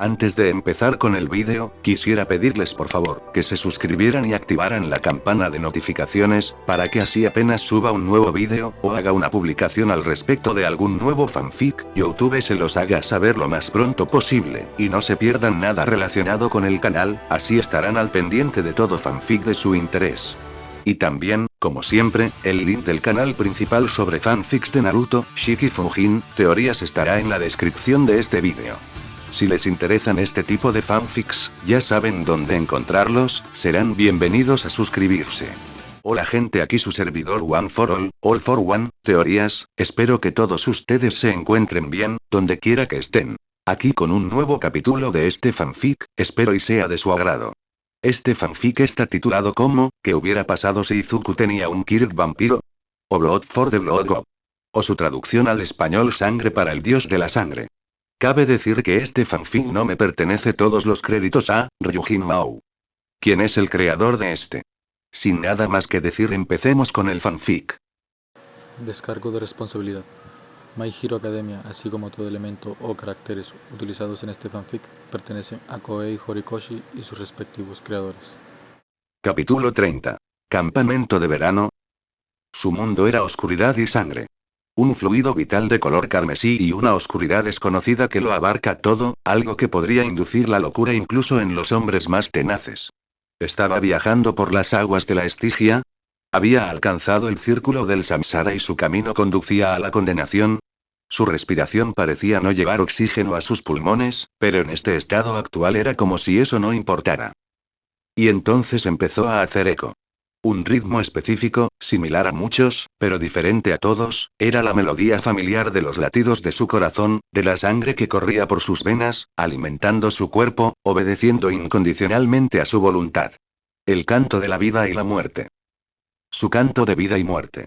Antes de empezar con el vídeo, quisiera pedirles por favor, que se suscribieran y activaran la campana de notificaciones, para que así apenas suba un nuevo vídeo, o haga una publicación al respecto de algún nuevo fanfic, YouTube se los haga saber lo más pronto posible, y no se pierdan nada relacionado con el canal, así estarán al pendiente de todo fanfic de su interés. Y también, como siempre, el link del canal principal sobre fanfics de Naruto, Shiki Fujin, teorías estará en la descripción de este vídeo. Si les interesan este tipo de fanfics, ya saben dónde encontrarlos, serán bienvenidos a suscribirse. Hola gente, aquí su servidor One for All for One, teorías, espero que todos ustedes se encuentren bien, donde quiera que estén. Aquí con un nuevo capítulo de este fanfic, espero y sea de su agrado. Este fanfic está titulado como, ¿qué hubiera pasado si Izuku tenía un Kirk vampiro? O Blood for the Blood God. O su traducción al español Sangre para el Dios de la Sangre. Cabe decir que este fanfic no me pertenece, todos los créditos a Ryujin Mao. ¿Quién es el creador de este? Sin nada más que decir, empecemos con el fanfic. Descargo de responsabilidad. My Hero Academia, así como todo elemento o caracteres utilizados en este fanfic, pertenecen a Koei Horikoshi y sus respectivos creadores. Capítulo 30. Campamento de verano. Su mundo era oscuridad y sangre. Un fluido vital de color carmesí y una oscuridad desconocida que lo abarca todo, algo que podría inducir la locura incluso en los hombres más tenaces. ¿Estaba viajando por las aguas de la Estigia? ¿Había alcanzado el círculo del samsara y su camino conducía a la condenación? Su respiración parecía no llevar oxígeno a sus pulmones, pero en este estado actual era como si eso no importara. Y entonces empezó a hacer eco. Un ritmo específico, similar a muchos, pero diferente a todos, era la melodía familiar de los latidos de su corazón, de la sangre que corría por sus venas, alimentando su cuerpo, obedeciendo incondicionalmente a su voluntad. El canto de la vida y la muerte. Su canto de vida y muerte.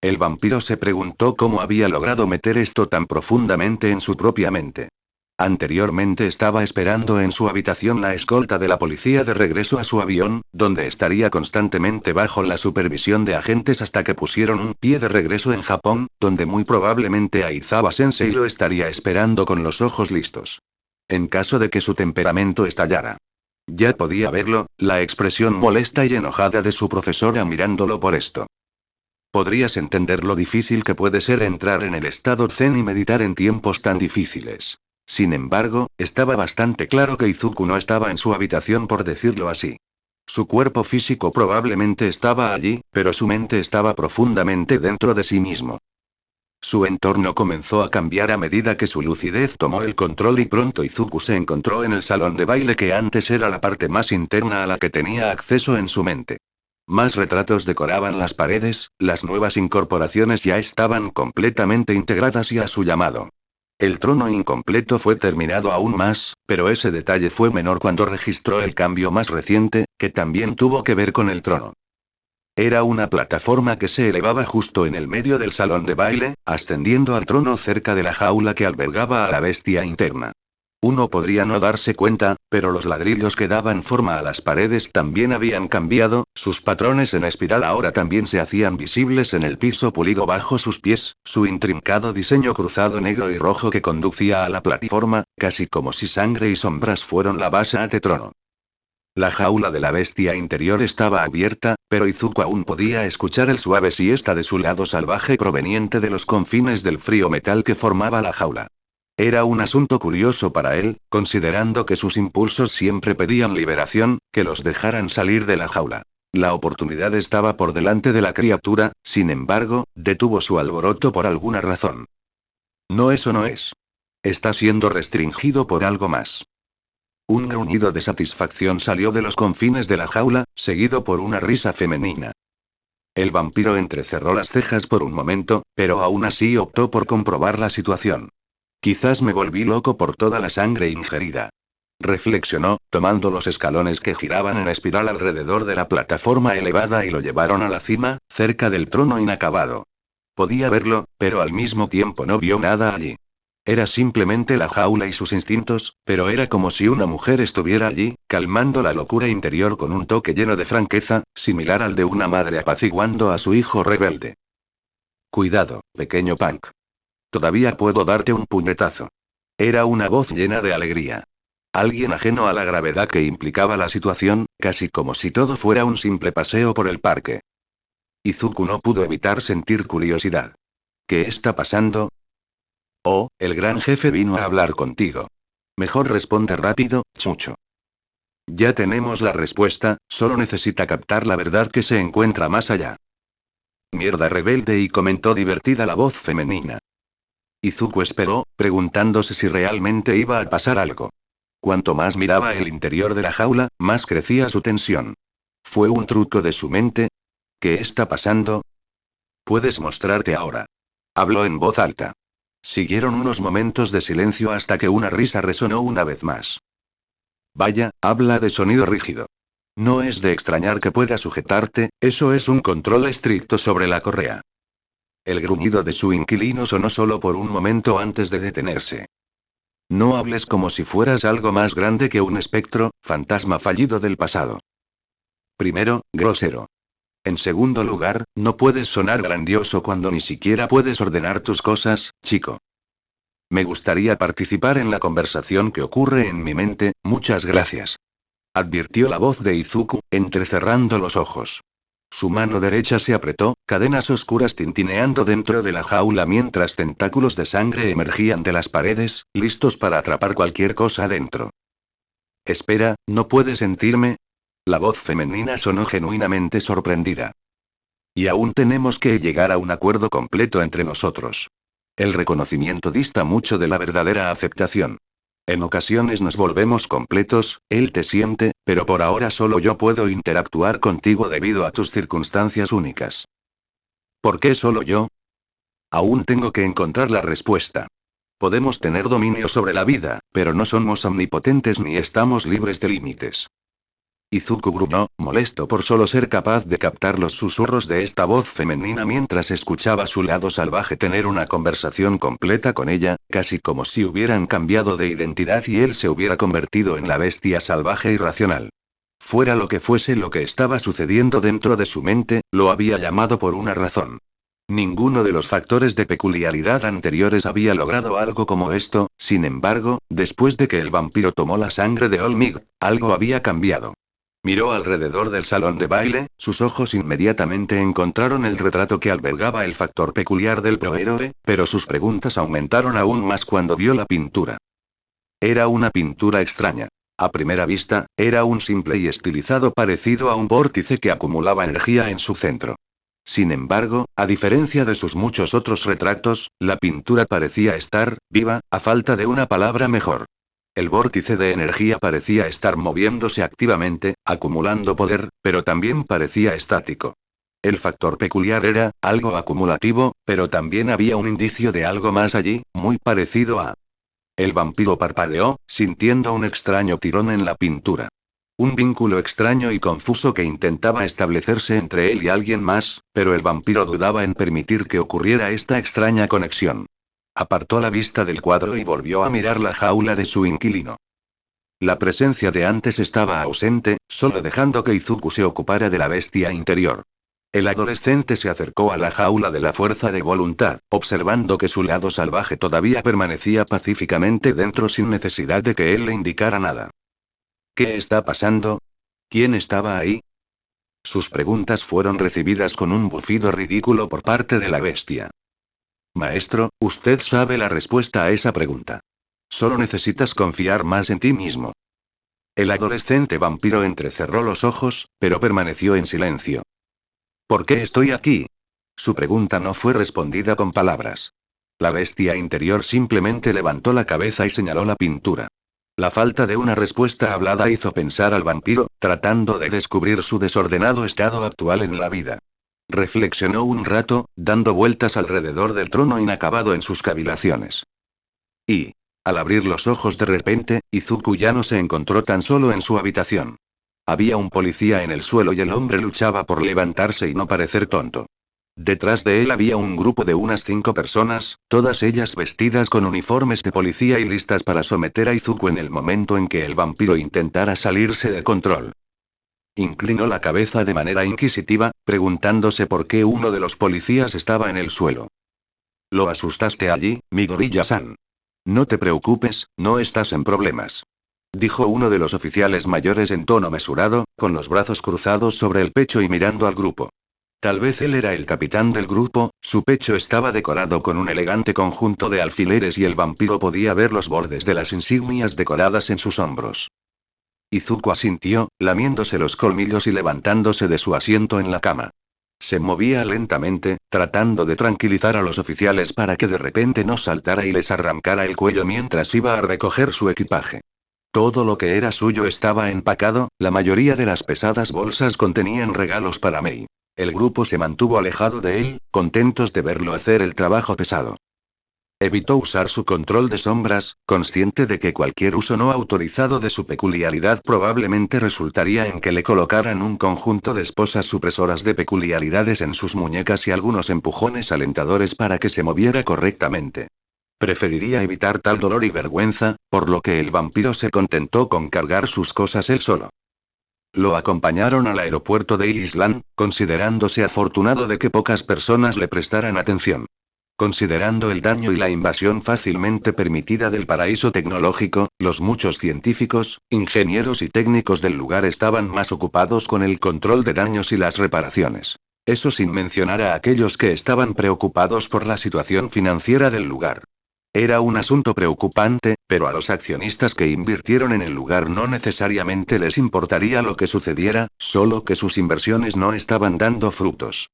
El vampiro se preguntó cómo había logrado meter esto tan profundamente en su propia mente. Anteriormente estaba esperando en su habitación la escolta de la policía de regreso a su avión, donde estaría constantemente bajo la supervisión de agentes hasta que pusieron un pie de regreso en Japón, donde muy probablemente Aizawa Sensei lo estaría esperando con los ojos listos. En caso de que su temperamento estallara. Ya podía verlo, la expresión molesta y enojada de su profesora mirándolo por esto. Podrías entender lo difícil que puede ser entrar en el estado zen y meditar en tiempos tan difíciles. Sin embargo, estaba bastante claro que Izuku no estaba en su habitación, por decirlo así. Su cuerpo físico probablemente estaba allí, pero su mente estaba profundamente dentro de sí mismo. Su entorno comenzó a cambiar a medida que su lucidez tomó el control y pronto Izuku se encontró en el salón de baile que antes era la parte más interna a la que tenía acceso en su mente. Más retratos decoraban las paredes, las nuevas incorporaciones ya estaban completamente integradas y a su llamado. El trono incompleto fue terminado aún más, pero ese detalle fue menor cuando registró el cambio más reciente, que también tuvo que ver con el trono. Era una plataforma que se elevaba justo en el medio del salón de baile, ascendiendo al trono cerca de la jaula que albergaba a la bestia interna. Uno podría no darse cuenta, pero los ladrillos que daban forma a las paredes también habían cambiado, sus patrones en espiral ahora también se hacían visibles en el piso pulido bajo sus pies, su intrincado diseño cruzado negro y rojo que conducía a la plataforma, casi como si sangre y sombras fueran la base de trono. La jaula de la bestia interior estaba abierta, pero Izuku aún podía escuchar el suave siesta de su lado salvaje proveniente de los confines del frío metal que formaba la jaula. Era un asunto curioso para él, considerando que sus impulsos siempre pedían liberación, que los dejaran salir de la jaula. La oportunidad estaba por delante de la criatura, sin embargo, detuvo su alboroto por alguna razón. No, eso no es. Está siendo restringido por algo más. Un gruñido de satisfacción salió de los confines de la jaula, seguido por una risa femenina. El vampiro entrecerró las cejas por un momento, pero aún así optó por comprobar la situación. Quizás me volví loco por toda la sangre ingerida. Reflexionó, tomando los escalones que giraban en espiral alrededor de la plataforma elevada y lo llevaron a la cima, cerca del trono inacabado. Podía verlo, pero al mismo tiempo no vio nada allí. Era simplemente la jaula y sus instintos, pero era como si una mujer estuviera allí, calmando la locura interior con un toque lleno de franqueza, similar al de una madre apaciguando a su hijo rebelde. Cuidado, pequeño punk. Todavía puedo darte un puñetazo. Era una voz llena de alegría. alguien ajeno a la gravedad que implicaba la situación, casi como si todo fuera un simple paseo por el parque. Izuku no pudo evitar sentir curiosidad. ¿Qué está pasando? Oh, el gran jefe vino a hablar contigo. Mejor responde rápido, Chucho. Ya tenemos la respuesta, solo necesita captar la verdad que se encuentra más allá. Mierda, rebelde, y comentó divertida la voz femenina. Izuku esperó, preguntándose si realmente iba a pasar algo. Cuanto más miraba el interior de la jaula, más crecía su tensión. ¿Fue un truco de su mente? ¿Qué está pasando? Puedes mostrarte ahora. Habló en voz alta. Siguieron unos momentos de silencio hasta que una risa resonó una vez más. Vaya, habla de sonido rígido. No es de extrañar que pueda sujetarte, eso es un control estricto sobre la correa. El gruñido de su inquilino sonó solo por un momento antes de detenerse. No hables como si fueras algo más grande que un espectro, fantasma fallido del pasado. Primero, grosero. En segundo lugar, no puedes sonar grandioso cuando ni siquiera puedes ordenar tus cosas, chico. Me gustaría participar en la conversación que ocurre en mi mente, muchas gracias. Advirtió la voz de Izuku, entrecerrando los ojos. Su mano derecha se apretó, cadenas oscuras tintineando dentro de la jaula mientras tentáculos de sangre emergían de las paredes, listos para atrapar cualquier cosa dentro. Espera, ¿no puedes sentirme? La voz femenina sonó genuinamente sorprendida. Y aún tenemos que llegar a un acuerdo completo entre nosotros. El reconocimiento dista mucho de la verdadera aceptación. En ocasiones nos volvemos completos, él te siente, pero por ahora solo yo puedo interactuar contigo debido a tus circunstancias únicas. ¿Por qué solo yo? Aún tengo que encontrar la respuesta. Podemos tener dominio sobre la vida, pero no somos omnipotentes ni estamos libres de límites. Izuku gruñó, molesto por solo ser capaz de captar los susurros de esta voz femenina mientras escuchaba su lado salvaje tener una conversación completa con ella, casi como si hubieran cambiado de identidad y él se hubiera convertido en la bestia salvaje irracional. Fuera lo que fuese lo que estaba sucediendo dentro de su mente, lo había llamado por una razón. Ninguno de los factores de peculiaridad anteriores había logrado algo como esto, sin embargo, después de que el vampiro tomó la sangre de Olmig, algo había cambiado. Miró alrededor del salón de baile, sus ojos inmediatamente encontraron el retrato que albergaba el factor peculiar del prohéroe, pero sus preguntas aumentaron aún más cuando vio la pintura. Era una pintura extraña. A primera vista, era un simple y estilizado parecido a un vórtice que acumulaba energía en su centro. Sin embargo, a diferencia de sus muchos otros retratos, la pintura parecía estar viva, a falta de una palabra mejor. El vórtice de energía parecía estar moviéndose activamente, acumulando poder, pero también parecía estático. El factor peculiar era algo acumulativo, pero también había un indicio de algo más allí, muy parecido a... El vampiro parpadeó, sintiendo un extraño tirón en la pintura. Un vínculo extraño y confuso que intentaba establecerse entre él y alguien más, pero el vampiro dudaba en permitir que ocurriera esta extraña conexión. Apartó la vista del cuadro y volvió a mirar la jaula de su inquilino. La presencia de antes estaba ausente, solo dejando que Izuku se ocupara de la bestia interior. El adolescente se acercó a la jaula de la fuerza de voluntad, observando que su lado salvaje todavía permanecía pacíficamente dentro sin necesidad de que él le indicara nada. ¿Qué está pasando? ¿Quién estaba ahí? Sus preguntas fueron recibidas con un bufido ridículo por parte de la bestia. Maestro, usted sabe la respuesta a esa pregunta. Solo necesitas confiar más en ti mismo. El adolescente vampiro entrecerró los ojos, pero permaneció en silencio. ¿Por qué estoy aquí? Su pregunta no fue respondida con palabras. La bestia interior simplemente levantó la cabeza y señaló la pintura. La falta de una respuesta hablada hizo pensar al vampiro, tratando de descubrir su desordenado estado actual en la vida. Reflexionó un rato, dando vueltas alrededor del trono inacabado en sus cavilaciones. Y, al abrir los ojos de repente, Izuku ya no se encontró tan solo en su habitación. Había un policía en el suelo y el hombre luchaba por levantarse y no parecer tonto. Detrás de él había un grupo de unas 5 personas, todas ellas vestidas con uniformes de policía y listas para someter a Izuku en el momento en que el vampiro intentara salirse de control. Inclinó la cabeza de manera inquisitiva, preguntándose por qué uno de los policías estaba en el suelo. Lo asustaste allí, Midoriya-san. No te preocupes, no estás en problemas. dijo uno de los oficiales mayores en tono mesurado, con los brazos cruzados sobre el pecho y mirando al grupo. Tal vez él era el capitán del grupo, su pecho estaba decorado con un elegante conjunto de alfileres y el vampiro podía ver los bordes de las insignias decoradas en sus hombros. Izuku asintió, lamiéndose los colmillos y levantándose de su asiento en la cama. Se movía lentamente, tratando de tranquilizar a los oficiales para que de repente no saltara y les arrancara el cuello mientras iba a recoger su equipaje. Todo lo que era suyo estaba empacado, la mayoría de las pesadas bolsas contenían regalos para Mei. El grupo se mantuvo alejado de él, contentos de verlo hacer el trabajo pesado. Evitó usar su control de sombras, consciente de que cualquier uso no autorizado de su peculiaridad probablemente resultaría en que le colocaran un conjunto de esposas supresoras de peculiaridades en sus muñecas y algunos empujones alentadores para que se moviera correctamente. Preferiría evitar tal dolor y vergüenza, por lo que el vampiro se contentó con cargar sus cosas él solo. Lo acompañaron al aeropuerto de Island, considerándose afortunado de que pocas personas le prestaran atención. Considerando el daño y la invasión fácilmente permitida del paraíso tecnológico, los muchos científicos, ingenieros y técnicos del lugar estaban más ocupados con el control de daños y las reparaciones. Eso sin mencionar a aquellos que estaban preocupados por la situación financiera del lugar. Era un asunto preocupante, pero a los accionistas que invirtieron en el lugar no necesariamente les importaría lo que sucediera, solo que sus inversiones no estaban dando frutos.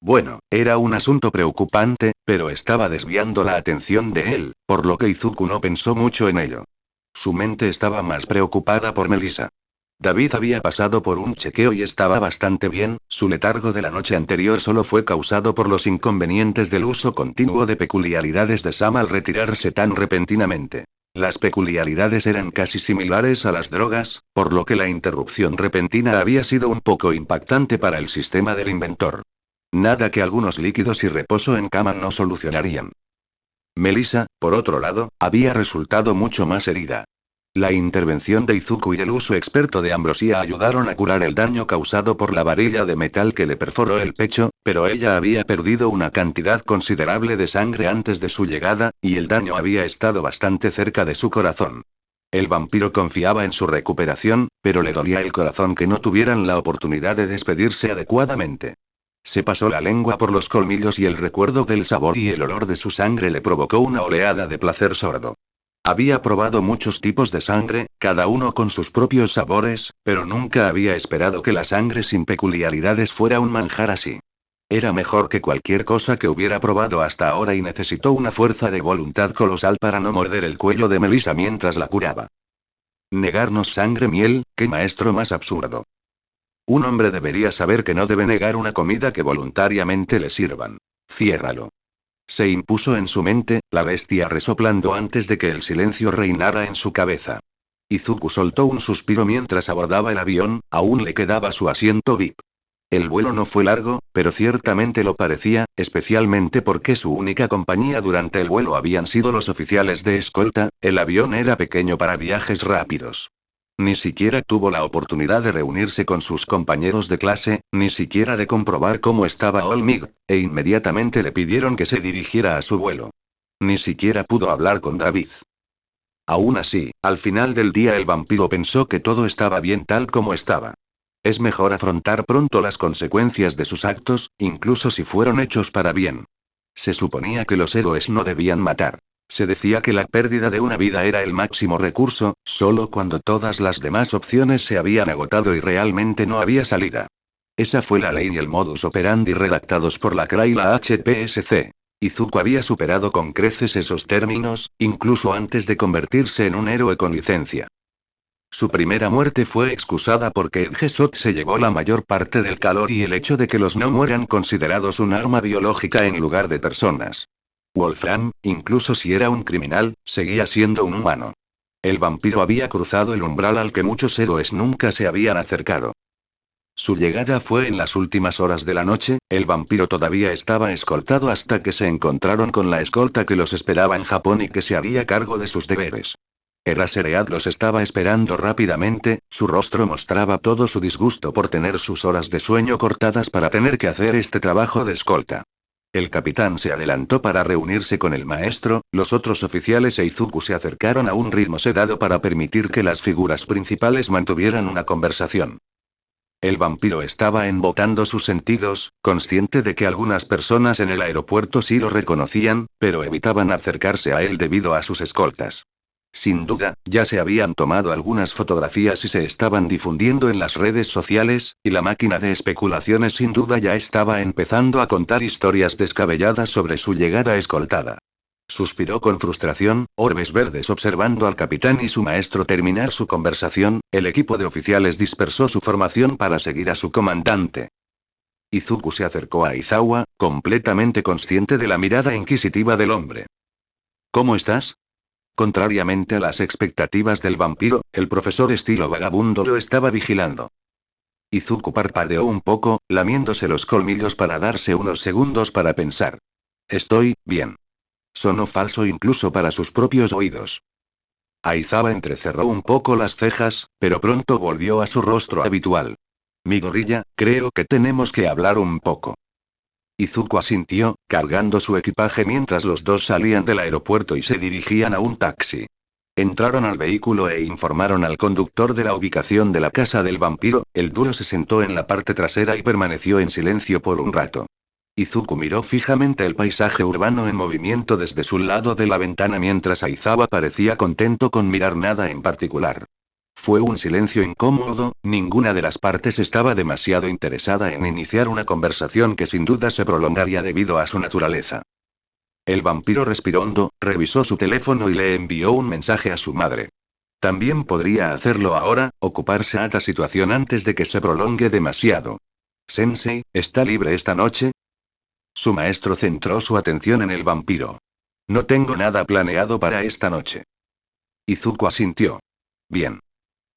Bueno, era un asunto preocupante, pero estaba desviando la atención de él, por lo que Izuku no pensó mucho en ello. Su mente estaba más preocupada por Melissa. David había pasado por un chequeo y estaba bastante bien, su letargo de la noche anterior solo fue causado por los inconvenientes del uso continuo de peculiaridades de Sam al retirarse tan repentinamente. Las peculiaridades eran casi similares a las drogas, por lo que la interrupción repentina había sido un poco impactante para el sistema del inventor. Nada que algunos líquidos y reposo en cama no solucionarían. Melissa, por otro lado, había resultado mucho más herida. La intervención de Izuku y el uso experto de ambrosía ayudaron a curar el daño causado por la varilla de metal que le perforó el pecho, pero ella había perdido una cantidad considerable de sangre antes de su llegada, y el daño había estado bastante cerca de su corazón. El vampiro confiaba en su recuperación, pero le dolía el corazón que no tuvieran la oportunidad de despedirse adecuadamente. Se pasó la lengua por los colmillos y el recuerdo del sabor y el olor de su sangre le provocó una oleada de placer sordo. Había probado muchos tipos de sangre, cada uno con sus propios sabores, pero nunca había esperado que la sangre sin peculiaridades fuera un manjar así. Era mejor que cualquier cosa que hubiera probado hasta ahora y necesitó una fuerza de voluntad colosal para no morder el cuello de Melissa mientras la curaba. Negarnos sangre miel, qué maestro más absurdo. Un hombre debería saber que no debe negar una comida que voluntariamente le sirvan. Ciérralo. Se impuso en su mente, la bestia resoplando antes de que el silencio reinara en su cabeza. Izuku soltó un suspiro mientras abordaba el avión, aún le quedaba su asiento VIP. El vuelo no fue largo, pero ciertamente lo parecía, especialmente porque su única compañía durante el vuelo habían sido los oficiales de escolta, el avión era pequeño para viajes rápidos. Ni siquiera tuvo la oportunidad de reunirse con sus compañeros de clase, ni siquiera de comprobar cómo estaba Olmig, e inmediatamente le pidieron que se dirigiera a su vuelo. Ni siquiera pudo hablar con David. Aún así, al final del día el vampiro pensó que todo estaba bien tal como estaba. Es mejor afrontar pronto las consecuencias de sus actos, incluso si fueron hechos para bien. Se suponía que los héroes no debían matar. Se decía que la pérdida de una vida era el máximo recurso, solo cuando todas las demás opciones se habían agotado y realmente no había salida. Esa fue la ley y el modus operandi redactados por la CRA y la HPSC. Izuku había superado con creces esos términos, incluso antes de convertirse en un héroe con licencia. Su primera muerte fue excusada porque Edgesot se llevó la mayor parte del calor y el hecho de que los no mueran considerados un arma biológica en lugar de personas. Wolfram, incluso si era un criminal, seguía siendo un humano. El vampiro había cruzado el umbral al que muchos héroes nunca se habían acercado. Su llegada fue en las últimas horas de la noche, el vampiro todavía estaba escoltado hasta que se encontraron con la escolta que los esperaba en Japón y que se haría cargo de sus deberes. Eraseread los estaba esperando rápidamente, su rostro mostraba todo su disgusto por tener sus horas de sueño cortadas para tener que hacer este trabajo de escolta. El capitán se adelantó para reunirse con el maestro, los otros oficiales e Izuku se acercaron a un ritmo sedado para permitir que las figuras principales mantuvieran una conversación. El vampiro estaba embotando sus sentidos, consciente de que algunas personas en el aeropuerto sí lo reconocían, pero evitaban acercarse a él debido a sus escoltas. Sin duda, ya se habían tomado algunas fotografías y se estaban difundiendo en las redes sociales, y la máquina de especulaciones sin duda ya estaba empezando a contar historias descabelladas sobre su llegada escoltada. Suspiró con frustración, orbes verdes observando al capitán y su maestro terminar su conversación. El equipo de oficiales dispersó su formación para seguir a su comandante. Izuku se acercó a Aizawa, completamente consciente de la mirada inquisitiva del hombre. ¿Cómo estás? Contrariamente a las expectativas del vampiro, el profesor estilo vagabundo lo estaba vigilando. Izuku parpadeó un poco, lamiéndose los colmillos para darse unos segundos para pensar. Estoy bien. Sonó falso incluso para sus propios oídos. Aizawa entrecerró un poco las cejas, pero pronto volvió a su rostro habitual. Mi gorilla, creo que tenemos que hablar un poco. Izuku asintió, cargando su equipaje mientras los dos salían del aeropuerto y se dirigían a un taxi. Entraron al vehículo e informaron al conductor de la ubicación de la casa del vampiro. El duro se sentó en la parte trasera y permaneció en silencio por un rato. Izuku miró fijamente el paisaje urbano en movimiento desde su lado de la ventana mientras Aizawa parecía contento con mirar nada en particular. Fue un silencio incómodo, ninguna de las partes estaba demasiado interesada en iniciar una conversación que sin duda se prolongaría debido a su naturaleza. El vampiro respiró hondo, revisó su teléfono y le envió un mensaje a su madre. También podría hacerlo ahora, ocuparse a esta situación antes de que se prolongue demasiado. Sensei, ¿está libre esta noche? Su maestro centró su atención en el vampiro. No tengo nada planeado para esta noche. Izuku asintió. Bien.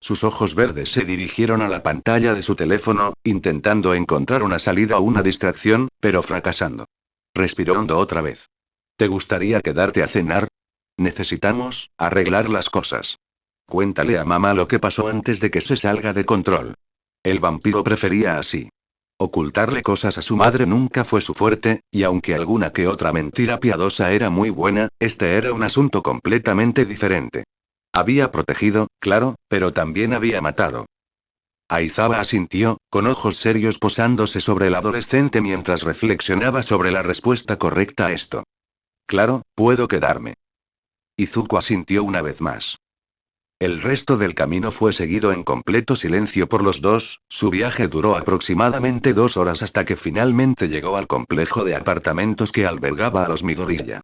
Sus ojos verdes se dirigieron a la pantalla de su teléfono, intentando encontrar una salida o una distracción, pero fracasando. Respiró hondo otra vez. ¿Te gustaría quedarte a cenar? Necesitamos arreglar las cosas. Cuéntale a mamá lo que pasó antes de que se salga de control. El vampiro prefería así. Ocultarle cosas a su madre nunca fue su fuerte, y aunque alguna que otra mentira piadosa era muy buena, este era un asunto completamente diferente. Había protegido, claro, pero también había matado. Aizawa asintió, con ojos serios posándose sobre el adolescente mientras reflexionaba sobre la respuesta correcta a esto. Claro, puedo quedarme. Izuku asintió una vez más. El resto del camino fue seguido en completo silencio por los dos. Su viaje duró aproximadamente 2 horas hasta que finalmente llegó al complejo de apartamentos que albergaba a los Midoriya.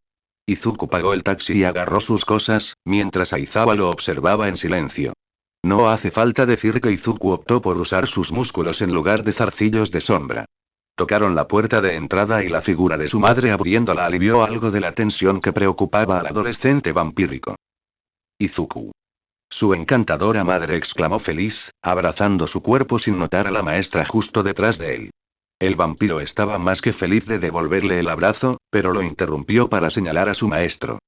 Izuku pagó el taxi y agarró sus cosas, mientras Aizawa lo observaba en silencio. No hace falta decir que Izuku optó por usar sus músculos en lugar de zarcillos de sombra. Tocaron la puerta de entrada y la figura de su madre abriéndola alivió algo de la tensión que preocupaba al adolescente vampírico. Izuku. Su encantadora madre exclamó feliz, abrazando su cuerpo sin notar a la maestra justo detrás de él. El vampiro estaba más que feliz de devolverle el abrazo, pero lo interrumpió para señalar a su maestro.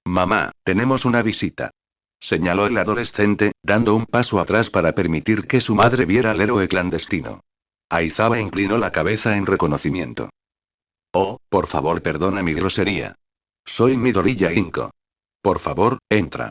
Mamá, tenemos una visita. Señaló el adolescente, dando un paso atrás para permitir que su madre viera al héroe clandestino. Aizawa inclinó la cabeza en reconocimiento. Oh, por favor, perdona mi grosería. Soy Midoriya Inko. Por favor, entra.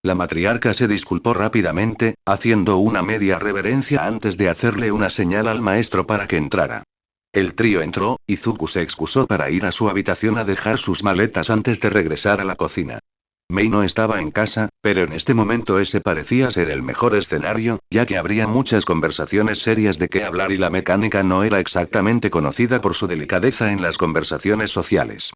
La matriarca se disculpó rápidamente, haciendo una media reverencia antes de hacerle una señal al maestro para que entrara. El trío entró, y Izuku se excusó para ir a su habitación a dejar sus maletas antes de regresar a la cocina. Mei no estaba en casa, pero en este momento ese parecía ser el mejor escenario, ya que habría muchas conversaciones serias de qué hablar y la mecánica no era exactamente conocida por su delicadeza en las conversaciones sociales.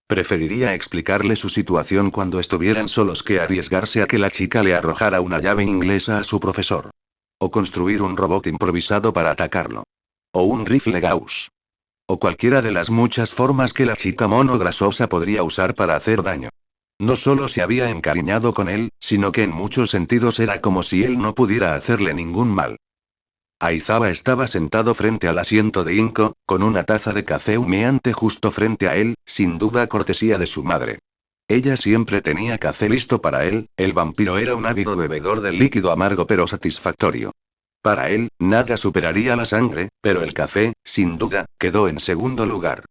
Preferiría explicarle su situación cuando estuvieran solos que arriesgarse a que la chica le arrojara una llave inglesa a su profesor. O construir un robot improvisado para atacarlo. O un rifle Gauss. O cualquiera de las muchas formas que la chica mono grasosa podría usar para hacer daño. No solo se había encariñado con él, sino que en muchos sentidos era como si él no pudiera hacerle ningún mal. Aizawa estaba sentado frente al asiento de Inko, con una taza de café humeante justo frente a él, sin duda cortesía de su madre. Ella siempre tenía café listo para él. El vampiro era un ávido bebedor del líquido amargo pero satisfactorio. Para él, nada superaría la sangre, pero el café, sin duda, quedó en segundo lugar.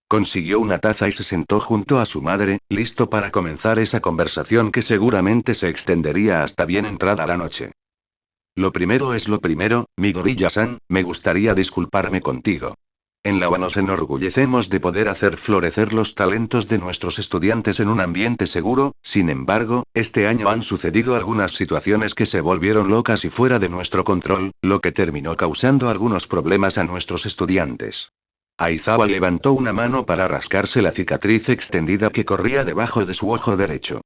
Consiguió una taza y se sentó junto a su madre, listo para comenzar esa conversación que seguramente se extendería hasta bien entrada la noche. Lo primero es lo primero, Midoriya-san, me gustaría disculparme contigo. En la UA nos enorgullecemos de poder hacer florecer los talentos de nuestros estudiantes en un ambiente seguro, sin embargo, este año han sucedido algunas situaciones que se volvieron locas y fuera de nuestro control, lo que terminó causando algunos problemas a nuestros estudiantes. Aizawa levantó una mano para rascarse la cicatriz extendida que corría debajo de su ojo derecho.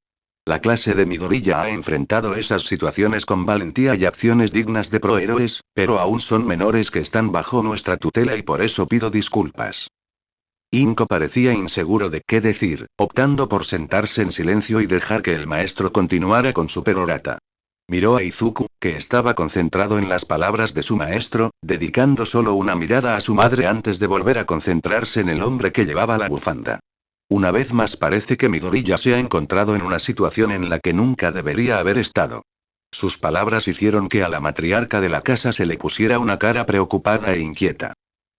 La clase de Midoriya ha enfrentado esas situaciones con valentía y acciones dignas de prohéroes, pero aún son menores que están bajo nuestra tutela y por eso pido disculpas. Inko parecía inseguro de qué decir, optando por sentarse en silencio y dejar que el maestro continuara con su perorata. Miró a Izuku, que estaba concentrado en las palabras de su maestro, dedicando solo una mirada a su madre antes de volver a concentrarse en el hombre que llevaba la bufanda. Una vez más parece que Midoriya se ha encontrado en una situación en la que nunca debería haber estado. Sus palabras hicieron que a la matriarca de la casa se le pusiera una cara preocupada e inquieta.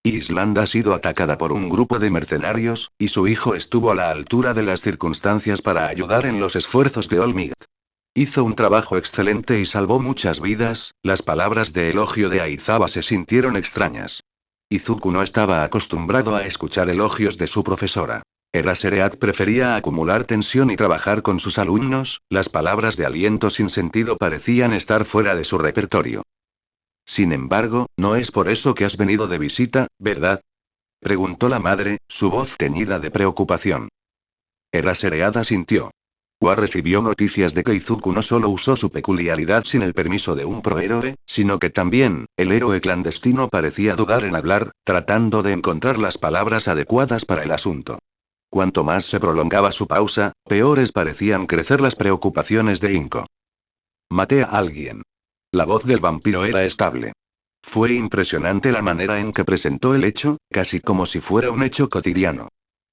Island ha sido atacada por un grupo de mercenarios, y su hijo estuvo a la altura de las circunstancias para ayudar en los esfuerzos de All Might. Hizo un trabajo excelente y salvó muchas vidas. Las palabras de elogio de Aizawa se sintieron extrañas. Izuku no estaba acostumbrado a escuchar elogios de su profesora. Erasereat prefería acumular tensión y trabajar con sus alumnos, las palabras de aliento sin sentido parecían estar fuera de su repertorio. Sin embargo, no es por eso que has venido de visita, ¿verdad? Preguntó la madre, su voz teñida de preocupación. Erasereat asintió. Wa recibió noticias de que Izuku no solo usó su peculiaridad sin el permiso de un prohéroe, sino que también, el héroe clandestino parecía dudar en hablar, tratando de encontrar las palabras adecuadas para el asunto. Cuanto más se prolongaba su pausa, peores parecían crecer las preocupaciones de Inko. Maté a alguien. La voz del vampiro era estable. Fue impresionante la manera en que presentó el hecho, casi como si fuera un hecho cotidiano.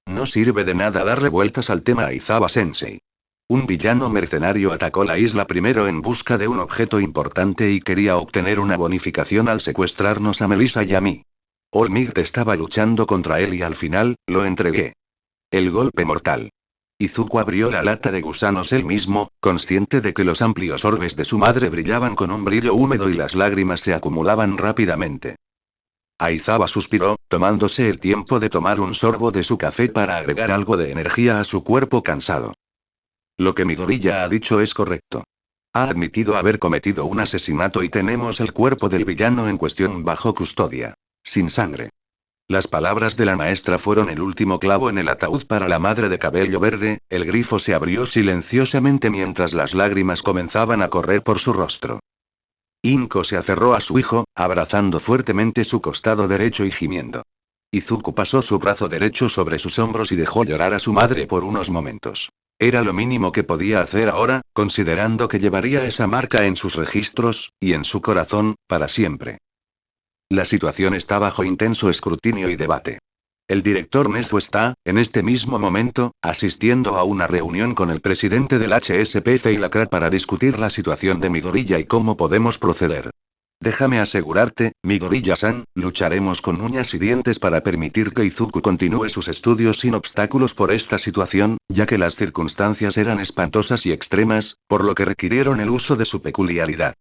No sirve de nada darle vueltas al tema Aizawa-sensei. Un villano mercenario atacó la isla primero en busca de un objeto importante y quería obtener una bonificación al secuestrarnos a Melissa y a mí. All Might estaba luchando contra él y al final, lo entregué. El golpe mortal. Izuku abrió la lata de gusanos él mismo, consciente de que los amplios orbes de su madre brillaban con un brillo húmedo y las lágrimas se acumulaban rápidamente. Aizawa suspiró, tomándose el tiempo de tomar un sorbo de su café para agregar algo de energía a su cuerpo cansado. Lo que Midoriya ha dicho es correcto. Ha admitido haber cometido un asesinato y tenemos el cuerpo del villano en cuestión bajo custodia. Sin sangre. Las palabras de la maestra fueron el último clavo en el ataúd para la madre de cabello verde. El grifo se abrió silenciosamente mientras las lágrimas comenzaban a correr por su rostro. Inko se aferró a su hijo, abrazando fuertemente su costado derecho y gimiendo. Izuku pasó su brazo derecho sobre sus hombros y dejó llorar a su madre por unos momentos. Era lo mínimo que podía hacer ahora, considerando que llevaría esa marca en sus registros, y en su corazón, para siempre. La situación está bajo intenso escrutinio y debate. El director Nezu está, en este mismo momento, asistiendo a una reunión con el presidente del HSPC y la CRA para discutir la situación de Midoriya y cómo podemos proceder. Déjame asegurarte, Midoriya-san, lucharemos con uñas y dientes para permitir que Izuku continúe sus estudios sin obstáculos por esta situación, ya que las circunstancias eran espantosas y extremas, por lo que requirieron el uso de su peculiaridad.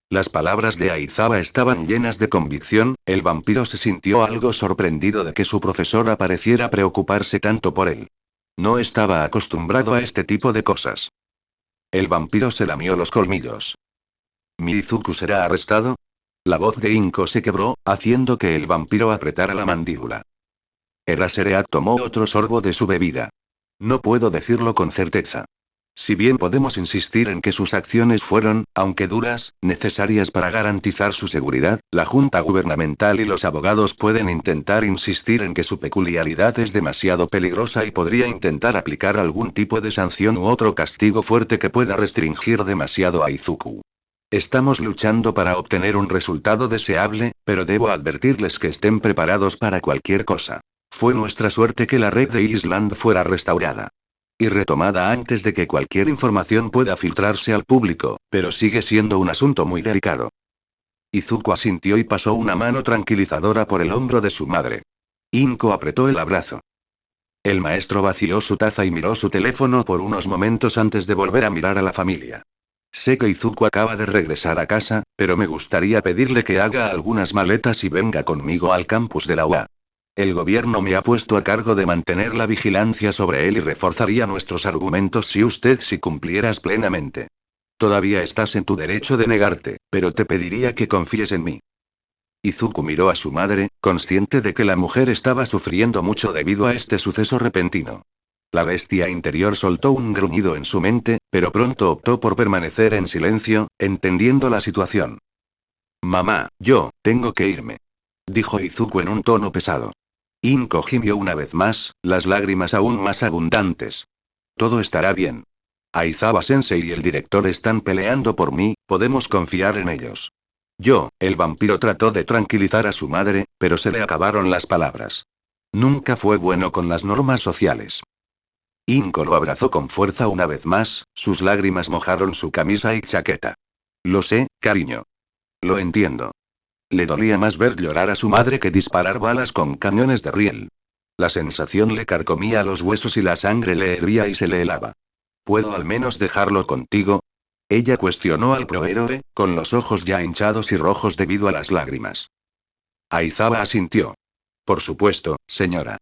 Las palabras de Aizawa estaban llenas de convicción. El vampiro se sintió algo sorprendido de que su profesora pareciera preocuparse tanto por él. No estaba acostumbrado a este tipo de cosas. El vampiro se lamió los colmillos. ¿Mi Izuku será arrestado? La voz de Inko se quebró, haciendo que el vampiro apretara la mandíbula. Erasereat tomó otro sorbo de su bebida. No puedo decirlo con certeza. Si bien podemos insistir en que sus acciones fueron, aunque duras, necesarias para garantizar su seguridad, la Junta Gubernamental y los abogados pueden intentar insistir en que su peculiaridad es demasiado peligrosa y podría intentar aplicar algún tipo de sanción u otro castigo fuerte que pueda restringir demasiado a Izuku. Estamos luchando para obtener un resultado deseable, pero debo advertirles que estén preparados para cualquier cosa. Fue nuestra suerte que la red de Island fuera restaurada y retomada antes de que cualquier información pueda filtrarse al público, pero sigue siendo un asunto muy delicado. Izuku asintió y pasó una mano tranquilizadora por el hombro de su madre. Inko apretó el abrazo. El maestro vació su taza y miró su teléfono por unos momentos antes de volver a mirar a la familia. Sé que Izuku acaba de regresar a casa, pero me gustaría pedirle que haga algunas maletas y venga conmigo al campus de la UA. El gobierno me ha puesto a cargo de mantener la vigilancia sobre él y reforzaría nuestros argumentos si cumplieras plenamente. Todavía estás en tu derecho de negarte, pero te pediría que confíes en mí. Izuku miró a su madre, consciente de que la mujer estaba sufriendo mucho debido a este suceso repentino. La bestia interior soltó un gruñido en su mente, pero pronto optó por permanecer en silencio, entendiendo la situación. Mamá, yo, tengo que irme. Dijo Izuku en un tono pesado. Inko gimió una vez más, las lágrimas aún más abundantes. Todo estará bien. Aizawa-sensei y el director están peleando por mí, podemos confiar en ellos. El vampiro trató de tranquilizar a su madre, pero se le acabaron las palabras. Nunca fue bueno con las normas sociales. Inko lo abrazó con fuerza una vez más, sus lágrimas mojaron su camisa y chaqueta. Lo sé, cariño. Lo entiendo. Le dolía más ver llorar a su madre que disparar balas con cañones de riel. La sensación le carcomía los huesos y la sangre le hervía y se le helaba. ¿Puedo al menos dejarlo contigo? Ella cuestionó al prohéroe, con los ojos ya hinchados y rojos debido a las lágrimas. Aizawa asintió. Por supuesto, señora.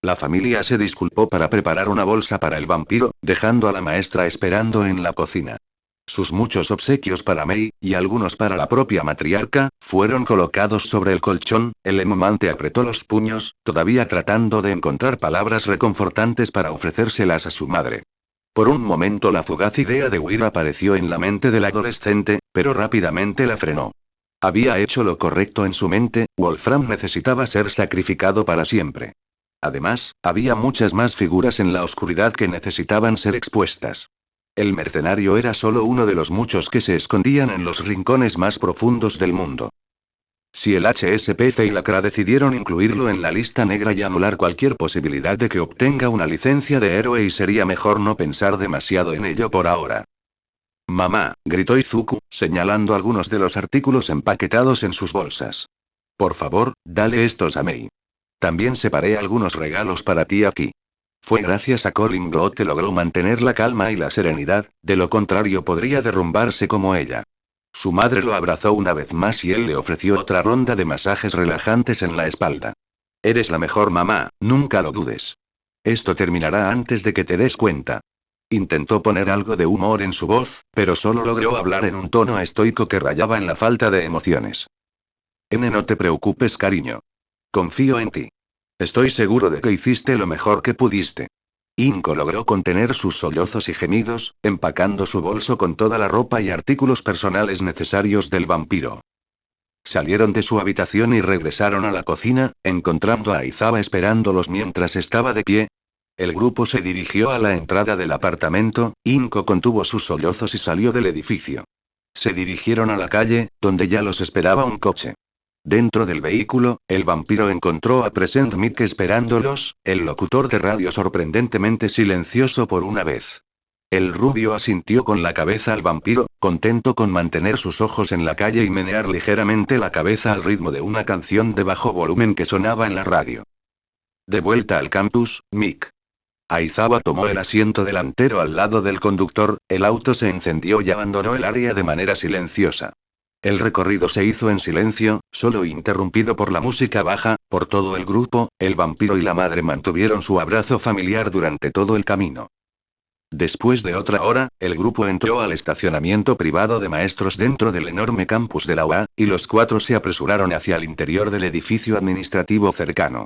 La familia se disculpó para preparar una bolsa para el vampiro, dejando a la maestra esperando en la cocina. Sus muchos obsequios para Mei, y algunos para la propia matriarca, fueron colocados sobre el colchón. El emomante apretó los puños, todavía tratando de encontrar palabras reconfortantes para ofrecérselas a su madre. Por un momento la fugaz idea de huir apareció en la mente del adolescente, pero rápidamente la frenó. Había hecho lo correcto en su mente, Wolfram necesitaba ser sacrificado para siempre. Además, había muchas más figuras en la oscuridad que necesitaban ser expuestas. El mercenario era solo uno de los muchos que se escondían en los rincones más profundos del mundo. Si el HSPC y la CRA decidieron incluirlo en la lista negra y anular cualquier posibilidad de que obtenga una licencia de héroe, y sería mejor no pensar demasiado en ello por ahora. Mamá, gritó Izuku, señalando algunos de los artículos empaquetados en sus bolsas. Por favor, dale estos a Mei. También separé algunos regalos para ti aquí. Fue gracias a Colin Blood que logró mantener la calma y la serenidad, de lo contrario podría derrumbarse como ella. Su madre lo abrazó una vez más y él le ofreció otra ronda de masajes relajantes en la espalda. Eres la mejor mamá, nunca lo dudes. Esto terminará antes de que te des cuenta. Intentó poner algo de humor en su voz, pero solo logró hablar en un tono estoico que rayaba en la falta de emociones. No te preocupes, cariño. Confío en ti. Estoy seguro de que hiciste lo mejor que pudiste. Inko logró contener sus sollozos y gemidos, empacando su bolso con toda la ropa y artículos personales necesarios del vampiro. Salieron de su habitación y regresaron a la cocina, encontrando a Aizawa esperándolos mientras estaba de pie. El grupo se dirigió a la entrada del apartamento. Inko contuvo sus sollozos y salió del edificio. Se dirigieron a la calle, donde ya los esperaba un coche. Dentro del vehículo, el vampiro encontró a Present Mic esperándolos, el locutor de radio sorprendentemente silencioso por una vez. El rubio asintió con la cabeza al vampiro, contento con mantener sus ojos en la calle y menear ligeramente la cabeza al ritmo de una canción de bajo volumen que sonaba en la radio. De vuelta al campus, Mick. Aizawa tomó el asiento delantero al lado del conductor, el auto se encendió y abandonó el área de manera silenciosa. El recorrido se hizo en silencio, solo interrumpido por la música baja. Por todo el grupo, el vampiro y la madre mantuvieron su abrazo familiar durante todo el camino. Después de otra hora, el grupo entró al estacionamiento privado de maestros dentro del enorme campus de la UA, y los cuatro se apresuraron hacia el interior del edificio administrativo cercano.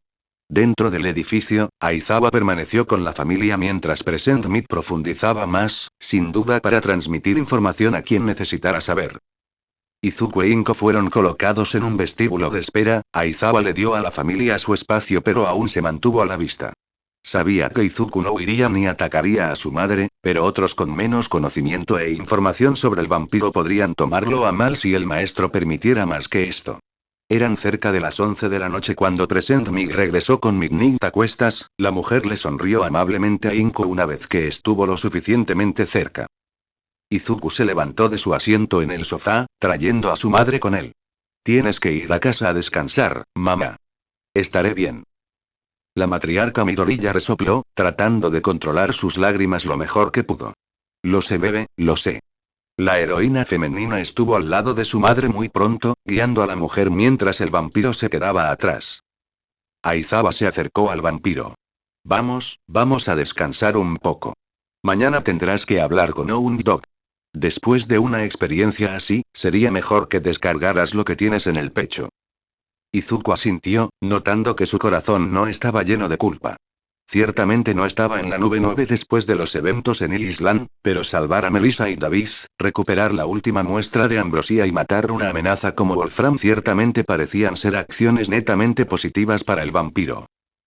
Dentro del edificio, Aizawa permaneció con la familia mientras Present Mic profundizaba más, sin duda para transmitir información a quien necesitara saber. Izuku e Inko fueron colocados en un vestíbulo de espera. Aizawa le dio a la familia su espacio, pero aún se mantuvo a la vista. Sabía que Izuku no huiría ni atacaría a su madre, pero otros con menos conocimiento e información sobre el vampiro podrían tomarlo a mal si el maestro permitiera más que esto. Eran cerca de las 11 de la noche cuando Present Mic regresó con Mignight a cuestas. La mujer le sonrió amablemente a Inko una vez que estuvo lo suficientemente cerca. Izuku se levantó de su asiento en el sofá, trayendo a su madre con él. Tienes que ir a casa a descansar, mamá. Estaré bien. La matriarca Midoriya resopló, tratando de controlar sus lágrimas lo mejor que pudo. Lo sé, bebé, lo sé. La heroína femenina estuvo al lado de su madre muy pronto, guiando a la mujer mientras el vampiro se quedaba atrás. Aizawa se acercó al vampiro. Vamos a descansar un poco. Mañana tendrás que hablar con Dog. Después de una experiencia así, sería mejor que descargaras lo que tienes en el pecho. Izuku asintió, notando que su corazón no estaba lleno de culpa. Ciertamente no estaba en la nube 9 después de los eventos en Island, pero salvar a Melissa y David, recuperar la última muestra de ambrosía y matar una amenaza como Wolfram ciertamente parecían ser acciones netamente positivas para el vampiro.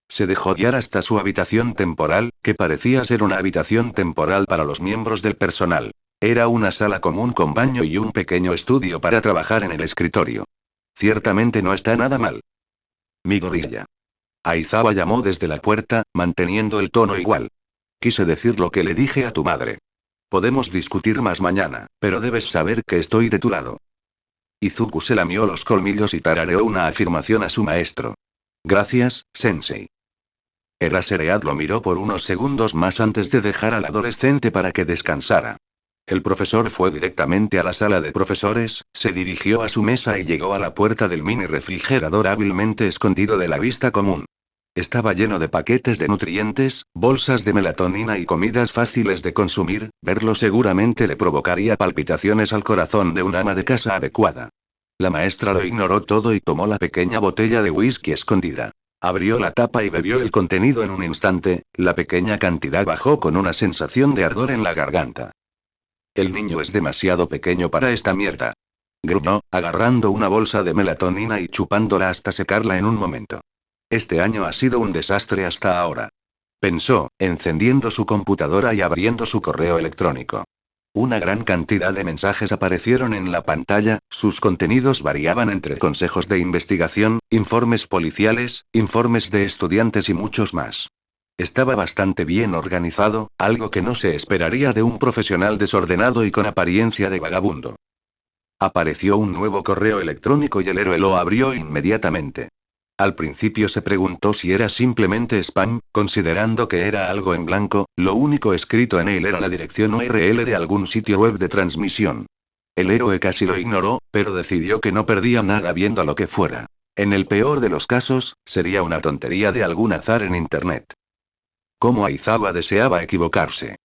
Se dejó guiar hasta su habitación temporal, que parecía ser una habitación temporal para los miembros del personal. Era una sala común con baño y un pequeño estudio para trabajar en el escritorio. Ciertamente no está nada mal. Midoriya. Aizawa llamó desde la puerta, manteniendo el tono igual. Quise decir lo que le dije a tu madre. Podemos discutir más mañana, pero debes saber que estoy de tu lado. Izuku se lamió los colmillos y tarareó una afirmación a su maestro. Gracias, sensei. Eraserhead lo miró por unos segundos más antes de dejar al adolescente para que descansara. El profesor fue directamente a la sala de profesores, se dirigió a su mesa y llegó a la puerta del mini refrigerador hábilmente escondido de la vista común. Estaba lleno de paquetes de nutrientes, bolsas de melatonina y comidas fáciles de consumir, verlo seguramente le provocaría palpitaciones al corazón de un ama de casa adecuada. La maestra lo ignoró todo y tomó la pequeña botella de whisky escondida. Abrió la tapa y bebió el contenido en un instante, la pequeña cantidad bajó con una sensación de ardor en la garganta. El niño es demasiado pequeño para esta mierda. Gruñó, agarrando una bolsa de melatonina y chupándola hasta secarla en un momento. Este año ha sido un desastre hasta ahora. Pensó, encendiendo su computadora y abriendo su correo electrónico. Una gran cantidad de mensajes aparecieron en la pantalla, sus contenidos variaban entre consejos de investigación, informes policiales, informes de estudiantes y muchos más. Estaba bastante bien organizado, algo que no se esperaría de un profesional desordenado y con apariencia de vagabundo. Apareció un nuevo correo electrónico y el héroe lo abrió inmediatamente. Al principio se preguntó si era simplemente spam, considerando que era algo en blanco, lo único escrito en él era la dirección URL de algún sitio web de transmisión. El héroe casi lo ignoró, pero decidió que no perdía nada viendo lo que fuera. En el peor de los casos, sería una tontería de algún azar en internet. Cómo Aizawa deseaba equivocarse.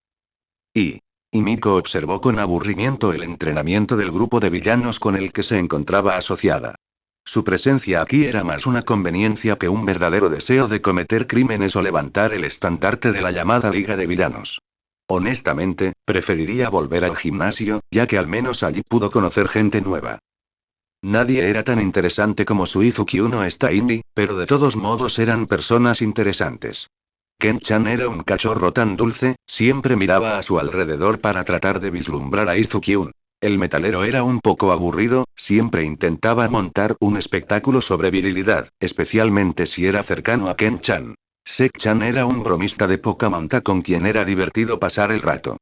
Y Miko observó con aburrimiento el entrenamiento del grupo de villanos con el que se encontraba asociada. Su presencia aquí era más una conveniencia que un verdadero deseo de cometer crímenes o levantar el estandarte de la llamada Liga de Villanos. Honestamente, preferiría volver al gimnasio, ya que al menos allí pudo conocer gente nueva. Nadie era tan interesante como Suizuki Uno Staini, pero de todos modos eran personas interesantes. Ken-chan era un cachorro tan dulce, siempre miraba a su alrededor para tratar de vislumbrar a Izuki-un. El metalero era un poco aburrido, siempre intentaba montar un espectáculo sobre virilidad, especialmente si era cercano a Ken-chan. Sek-chan era un bromista de poca monta con quien era divertido pasar el rato.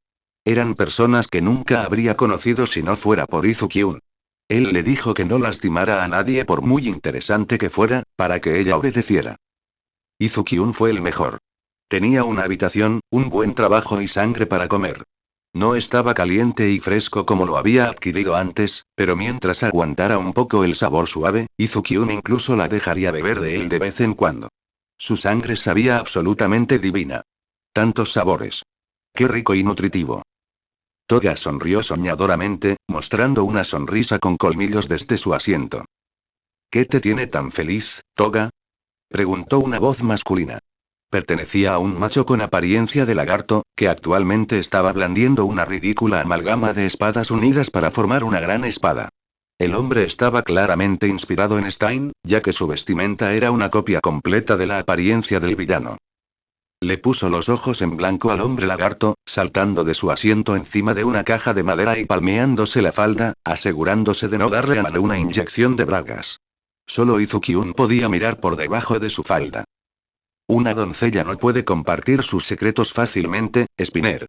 Eran personas que nunca habría conocido si no fuera por Izuki-un. Él le dijo que no lastimara a nadie por muy interesante que fuera, para que ella obedeciera. Izuki-un fue el mejor. Tenía una habitación, un buen trabajo y sangre para comer. No estaba caliente y fresco como lo había adquirido antes, pero mientras aguantara un poco el sabor suave, Izuki-un incluso la dejaría beber de él de vez en cuando. Su sangre sabía absolutamente divina. Tantos sabores. Qué rico y nutritivo. Toga sonrió soñadoramente, mostrando una sonrisa con colmillos desde su asiento. ¿Qué te tiene tan feliz, Toga? Preguntó una voz masculina. Pertenecía a un macho con apariencia de lagarto, que actualmente estaba blandiendo una ridícula amalgama de espadas unidas para formar una gran espada. El hombre estaba claramente inspirado en Stein, ya que su vestimenta era una copia completa de la apariencia del villano. Le puso los ojos en blanco al hombre lagarto, saltando de su asiento encima de una caja de madera y palmeándose la falda, asegurándose de no darle a Naru una inyección de bragas. Solo Izuki-un podía mirar por debajo de su falda. Una doncella no puede compartir sus secretos fácilmente, Spinner.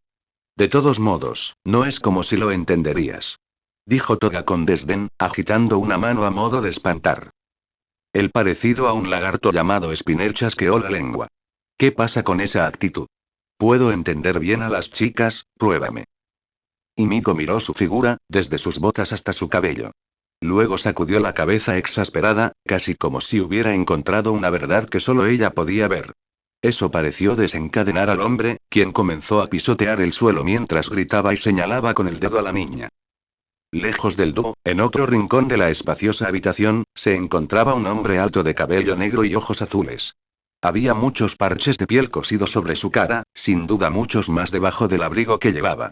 De todos modos, no es como si lo entenderías. Dijo Toga con desdén, agitando una mano a modo de espantar. El parecido a un lagarto llamado Spinner chasqueó la lengua. ¿Qué pasa con esa actitud? Puedo entender bien a las chicas, pruébame. Himiko miró su figura, desde sus botas hasta su cabello. Luego sacudió la cabeza exasperada, casi como si hubiera encontrado una verdad que solo ella podía ver. Eso pareció desencadenar al hombre, quien comenzó a pisotear el suelo mientras gritaba y señalaba con el dedo a la niña. Lejos del dúo, en otro rincón de la espaciosa habitación, se encontraba un hombre alto de cabello negro y ojos azules. Había muchos parches de piel cosidos sobre su cara, sin duda muchos más debajo del abrigo que llevaba.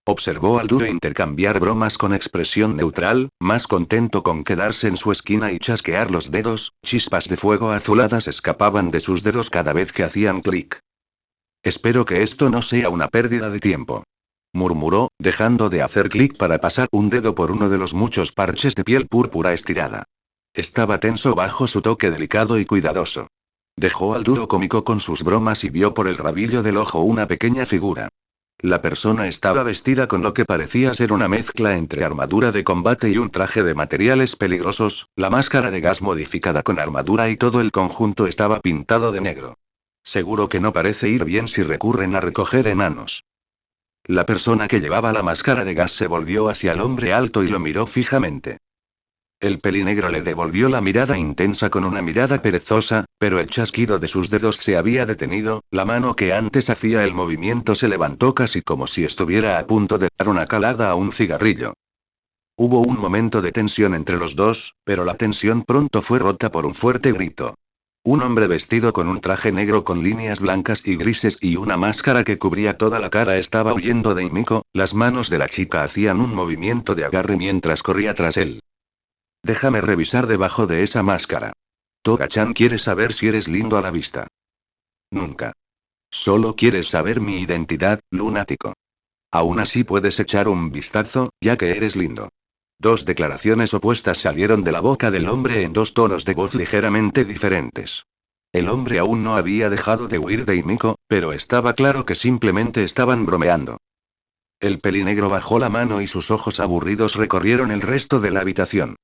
Observó al dúo intercambiar bromas con expresión neutral, más contento con quedarse en su esquina y chasquear los dedos, chispas de fuego azuladas escapaban de sus dedos cada vez que hacían clic. Espero que esto no sea una pérdida de tiempo, murmuró, dejando de hacer clic para pasar un dedo por uno de los muchos parches de piel púrpura estirada. Estaba tenso bajo su toque delicado y cuidadoso. Dejó al dúo cómico con sus bromas y vio por el rabillo del ojo una pequeña figura. La persona estaba vestida con lo que parecía ser una mezcla entre armadura de combate y un traje de materiales peligrosos, la máscara de gas modificada con armadura y todo el conjunto estaba pintado de negro. Seguro que no parece ir bien si recurren a recoger enanos. La persona que llevaba la máscara de gas se volvió hacia el hombre alto y lo miró fijamente. El pelinegro le devolvió la mirada intensa con una mirada perezosa, pero el chasquido de sus dedos se había detenido, la mano que antes hacía el movimiento se levantó casi como si estuviera a punto de dar una calada a un cigarrillo. Hubo un momento de tensión entre los dos, pero la tensión pronto fue rota por un fuerte grito. Un hombre vestido con un traje negro con líneas blancas y grises y una máscara que cubría toda la cara estaba huyendo de Himiko, las manos de la chica hacían un movimiento de agarre mientras corría tras él. Déjame revisar debajo de esa máscara. Toga-chan quiere saber si eres lindo a la vista. Nunca. Solo quieres saber mi identidad, lunático. Aún así puedes echar un vistazo, ya que eres lindo. Dos declaraciones opuestas salieron de la boca del hombre en dos tonos de voz ligeramente diferentes. El hombre aún no había dejado de huir de Himiko, pero estaba claro que simplemente estaban bromeando. El pelinegro bajó la mano y sus ojos aburridos recorrieron el resto de la habitación.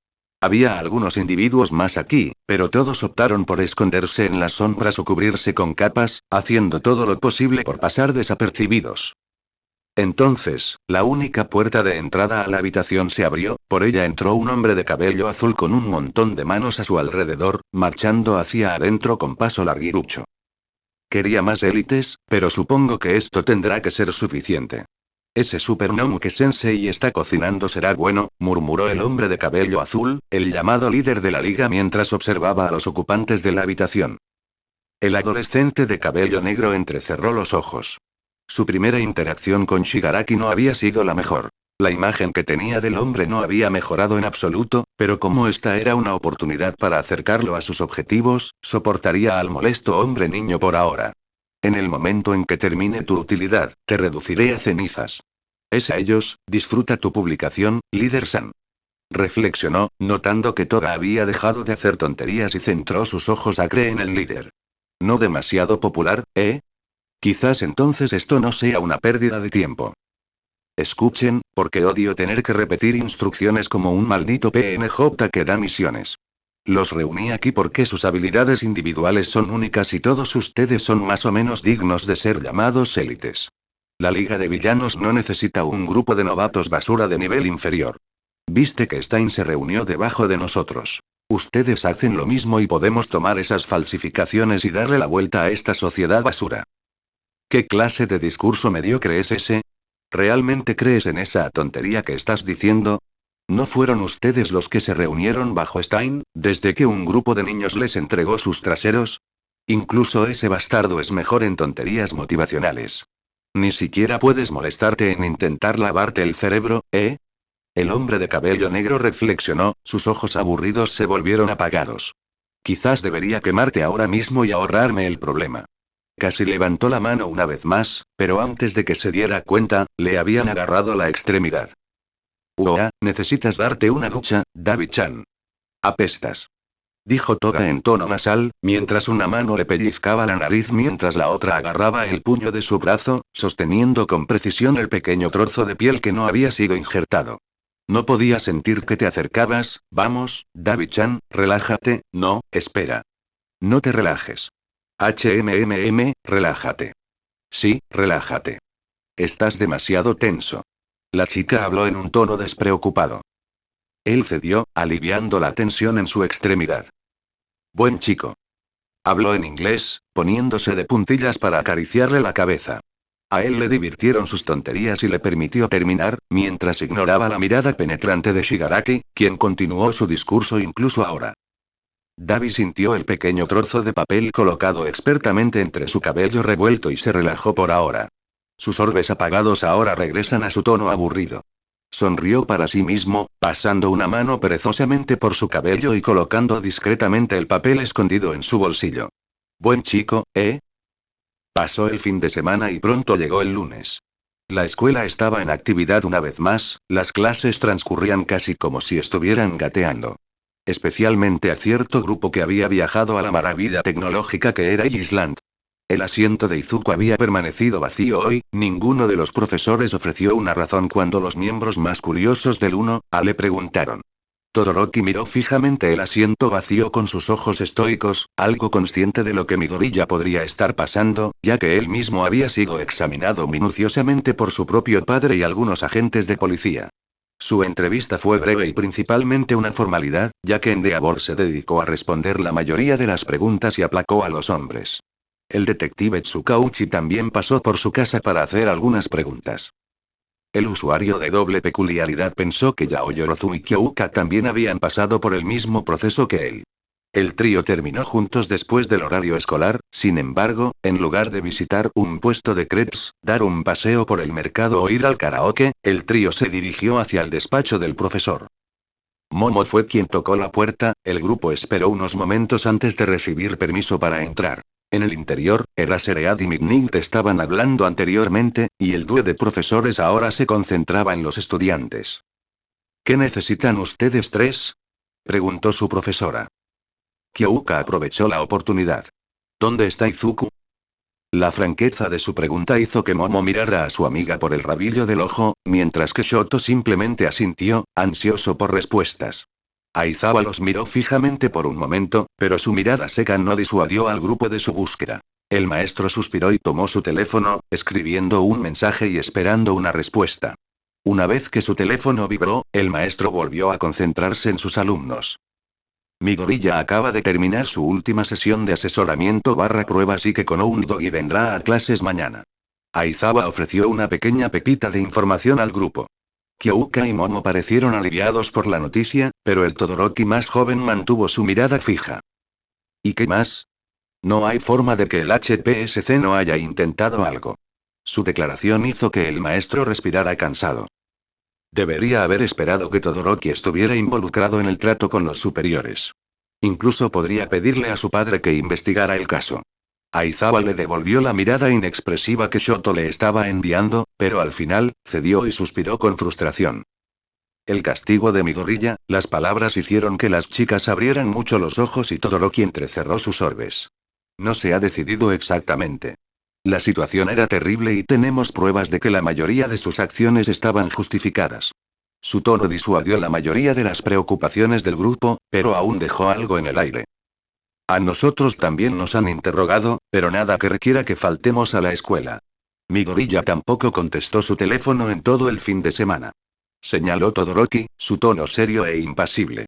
Había algunos individuos más aquí, pero todos optaron por esconderse en las sombras o cubrirse con capas, haciendo todo lo posible por pasar desapercibidos. Entonces, la única puerta de entrada a la habitación se abrió, por ella entró un hombre de cabello azul con un montón de manos a su alrededor, marchando hacia adentro con paso larguirucho. Quería más élites, pero supongo que esto tendrá que ser suficiente. Ese Super Nomuke Sensei está cocinando será bueno, murmuró el hombre de cabello azul, el llamado líder de la liga mientras observaba a los ocupantes de la habitación. El adolescente de cabello negro entrecerró los ojos. Su primera interacción con Shigaraki no había sido la mejor. La imagen que tenía del hombre no había mejorado en absoluto, pero como esta era una oportunidad para acercarlo a sus objetivos, soportaría al molesto hombre niño por ahora. En el momento en que termine tu utilidad, te reduciré a cenizas. Es a ellos, disfruta tu publicación, líder San. Reflexionó, notando que Toga había dejado de hacer tonterías y centró sus ojos acre en el líder. No demasiado popular, ¿eh? Quizás entonces esto no sea una pérdida de tiempo. Escuchen, porque odio tener que repetir instrucciones como un maldito PNJ que da misiones. Los reuní aquí porque sus habilidades individuales son únicas y todos ustedes son más o menos dignos de ser llamados élites. La Liga de Villanos no necesita un grupo de novatos basura de nivel inferior. Viste que Stein se reunió debajo de nosotros. Ustedes hacen lo mismo y podemos tomar esas falsificaciones y darle la vuelta a esta sociedad basura. ¿Qué clase de discurso mediocre es ese? ¿Realmente crees en esa tontería que estás diciendo? ¿No fueron ustedes los que se reunieron bajo Stein, desde que un grupo de niños les entregó sus traseros? Incluso ese bastardo es mejor en tonterías motivacionales. Ni siquiera puedes molestarte en intentar lavarte el cerebro, ¿eh? El hombre de cabello negro reflexionó, sus ojos aburridos se volvieron apagados. Quizás debería quemarte ahora mismo y ahorrarme el problema. Casi levantó la mano una vez más, pero antes de que se diera cuenta, le habían agarrado la extremidad. Necesitas darte una ducha, David-chan. Apestas. Dijo Toga en tono nasal, mientras una mano le pellizcaba la nariz mientras la otra agarraba el puño de su brazo, sosteniendo con precisión el pequeño trozo de piel que no había sido injertado. No podía sentir que te acercabas, vamos, David-chan, relájate, no, espera. No te relajes. Relájate. Sí, relájate. Estás demasiado tenso. La chica habló en un tono despreocupado. Él cedió, aliviando la tensión en su extremidad. Buen chico. Habló en inglés, poniéndose de puntillas para acariciarle la cabeza. A él le divirtieron sus tonterías y le permitió terminar, mientras ignoraba la mirada penetrante de Shigaraki, quien continuó su discurso incluso ahora. Davi sintió el pequeño trozo de papel colocado expertamente entre su cabello revuelto y se relajó por ahora. Sus orbes apagados ahora regresan a su tono aburrido. Sonrió para sí mismo, pasando una mano perezosamente por su cabello y colocando discretamente el papel escondido en su bolsillo. Buen chico, ¿eh? Pasó el fin de semana y pronto llegó el lunes. La escuela estaba en actividad una vez más, las clases transcurrían casi como si estuvieran gateando. Especialmente a cierto grupo que había viajado a la maravilla tecnológica que era Island. El asiento de Izuku había permanecido vacío hoy, ninguno de los profesores ofreció una razón cuando los miembros más curiosos del 1A le preguntaron. Todoroki miró fijamente el asiento vacío con sus ojos estoicos, algo consciente de lo que Midoriya podría estar pasando, ya que él mismo había sido examinado minuciosamente por su propio padre y algunos agentes de policía. Su entrevista fue breve y principalmente una formalidad, ya que Endeavor se dedicó a responder la mayoría de las preguntas y aplacó a los hombres. El detective Tsukauchi también pasó por su casa para hacer algunas preguntas. El usuario de doble peculiaridad pensó que Yao Yorozu y Kyouka también habían pasado por el mismo proceso que él. El trío terminó juntos después del horario escolar, sin embargo, en lugar de visitar un puesto de crepes, dar un paseo por el mercado o ir al karaoke, el trío se dirigió hacia el despacho del profesor. Momo fue quien tocó la puerta, el grupo esperó unos momentos antes de recibir permiso para entrar. En el interior, Eraserhead y Midnight estaban hablando anteriormente, y el dúo de profesores ahora se concentraba en los estudiantes. ¿Qué necesitan ustedes tres? Preguntó su profesora. Kyouka aprovechó la oportunidad. ¿Dónde está Izuku? La franqueza de su pregunta hizo que Momo mirara a su amiga por el rabillo del ojo, mientras que Shoto simplemente asintió, ansioso por respuestas. Aizawa los miró fijamente por un momento, pero su mirada seca no disuadió al grupo de su búsqueda. El maestro suspiró y tomó su teléfono, escribiendo un mensaje y esperando una respuesta. Una vez que su teléfono vibró, el maestro volvió a concentrarse en sus alumnos. Midoriya acaba de terminar su última sesión de asesoramiento / pruebas y que Konoun Dogi vendrá a clases mañana. Aizawa ofreció una pequeña pepita de información al grupo. Kyouka y Momo parecieron aliviados por la noticia, pero el Todoroki más joven mantuvo su mirada fija. ¿Y qué más? No hay forma de que el HPSC no haya intentado algo. Su declaración hizo que el maestro respirara cansado. Debería haber esperado que Todoroki estuviera involucrado en el trato con los superiores. Incluso podría pedirle a su padre que investigara el caso. Aizawa le devolvió la mirada inexpresiva que Shoto le estaba enviando, pero al final, cedió y suspiró con frustración. El castigo de Midoriya, las palabras hicieron que las chicas abrieran mucho los ojos y Todoroki entrecerró sus orbes. No se ha decidido exactamente. La situación era terrible y tenemos pruebas de que la mayoría de sus acciones estaban justificadas. Su tono disuadió la mayoría de las preocupaciones del grupo, pero aún dejó algo en el aire. A nosotros también nos han interrogado, pero nada que requiera que faltemos a la escuela. Midoriya tampoco contestó su teléfono en todo el fin de semana. Señaló Todoroki, su tono serio e impasible.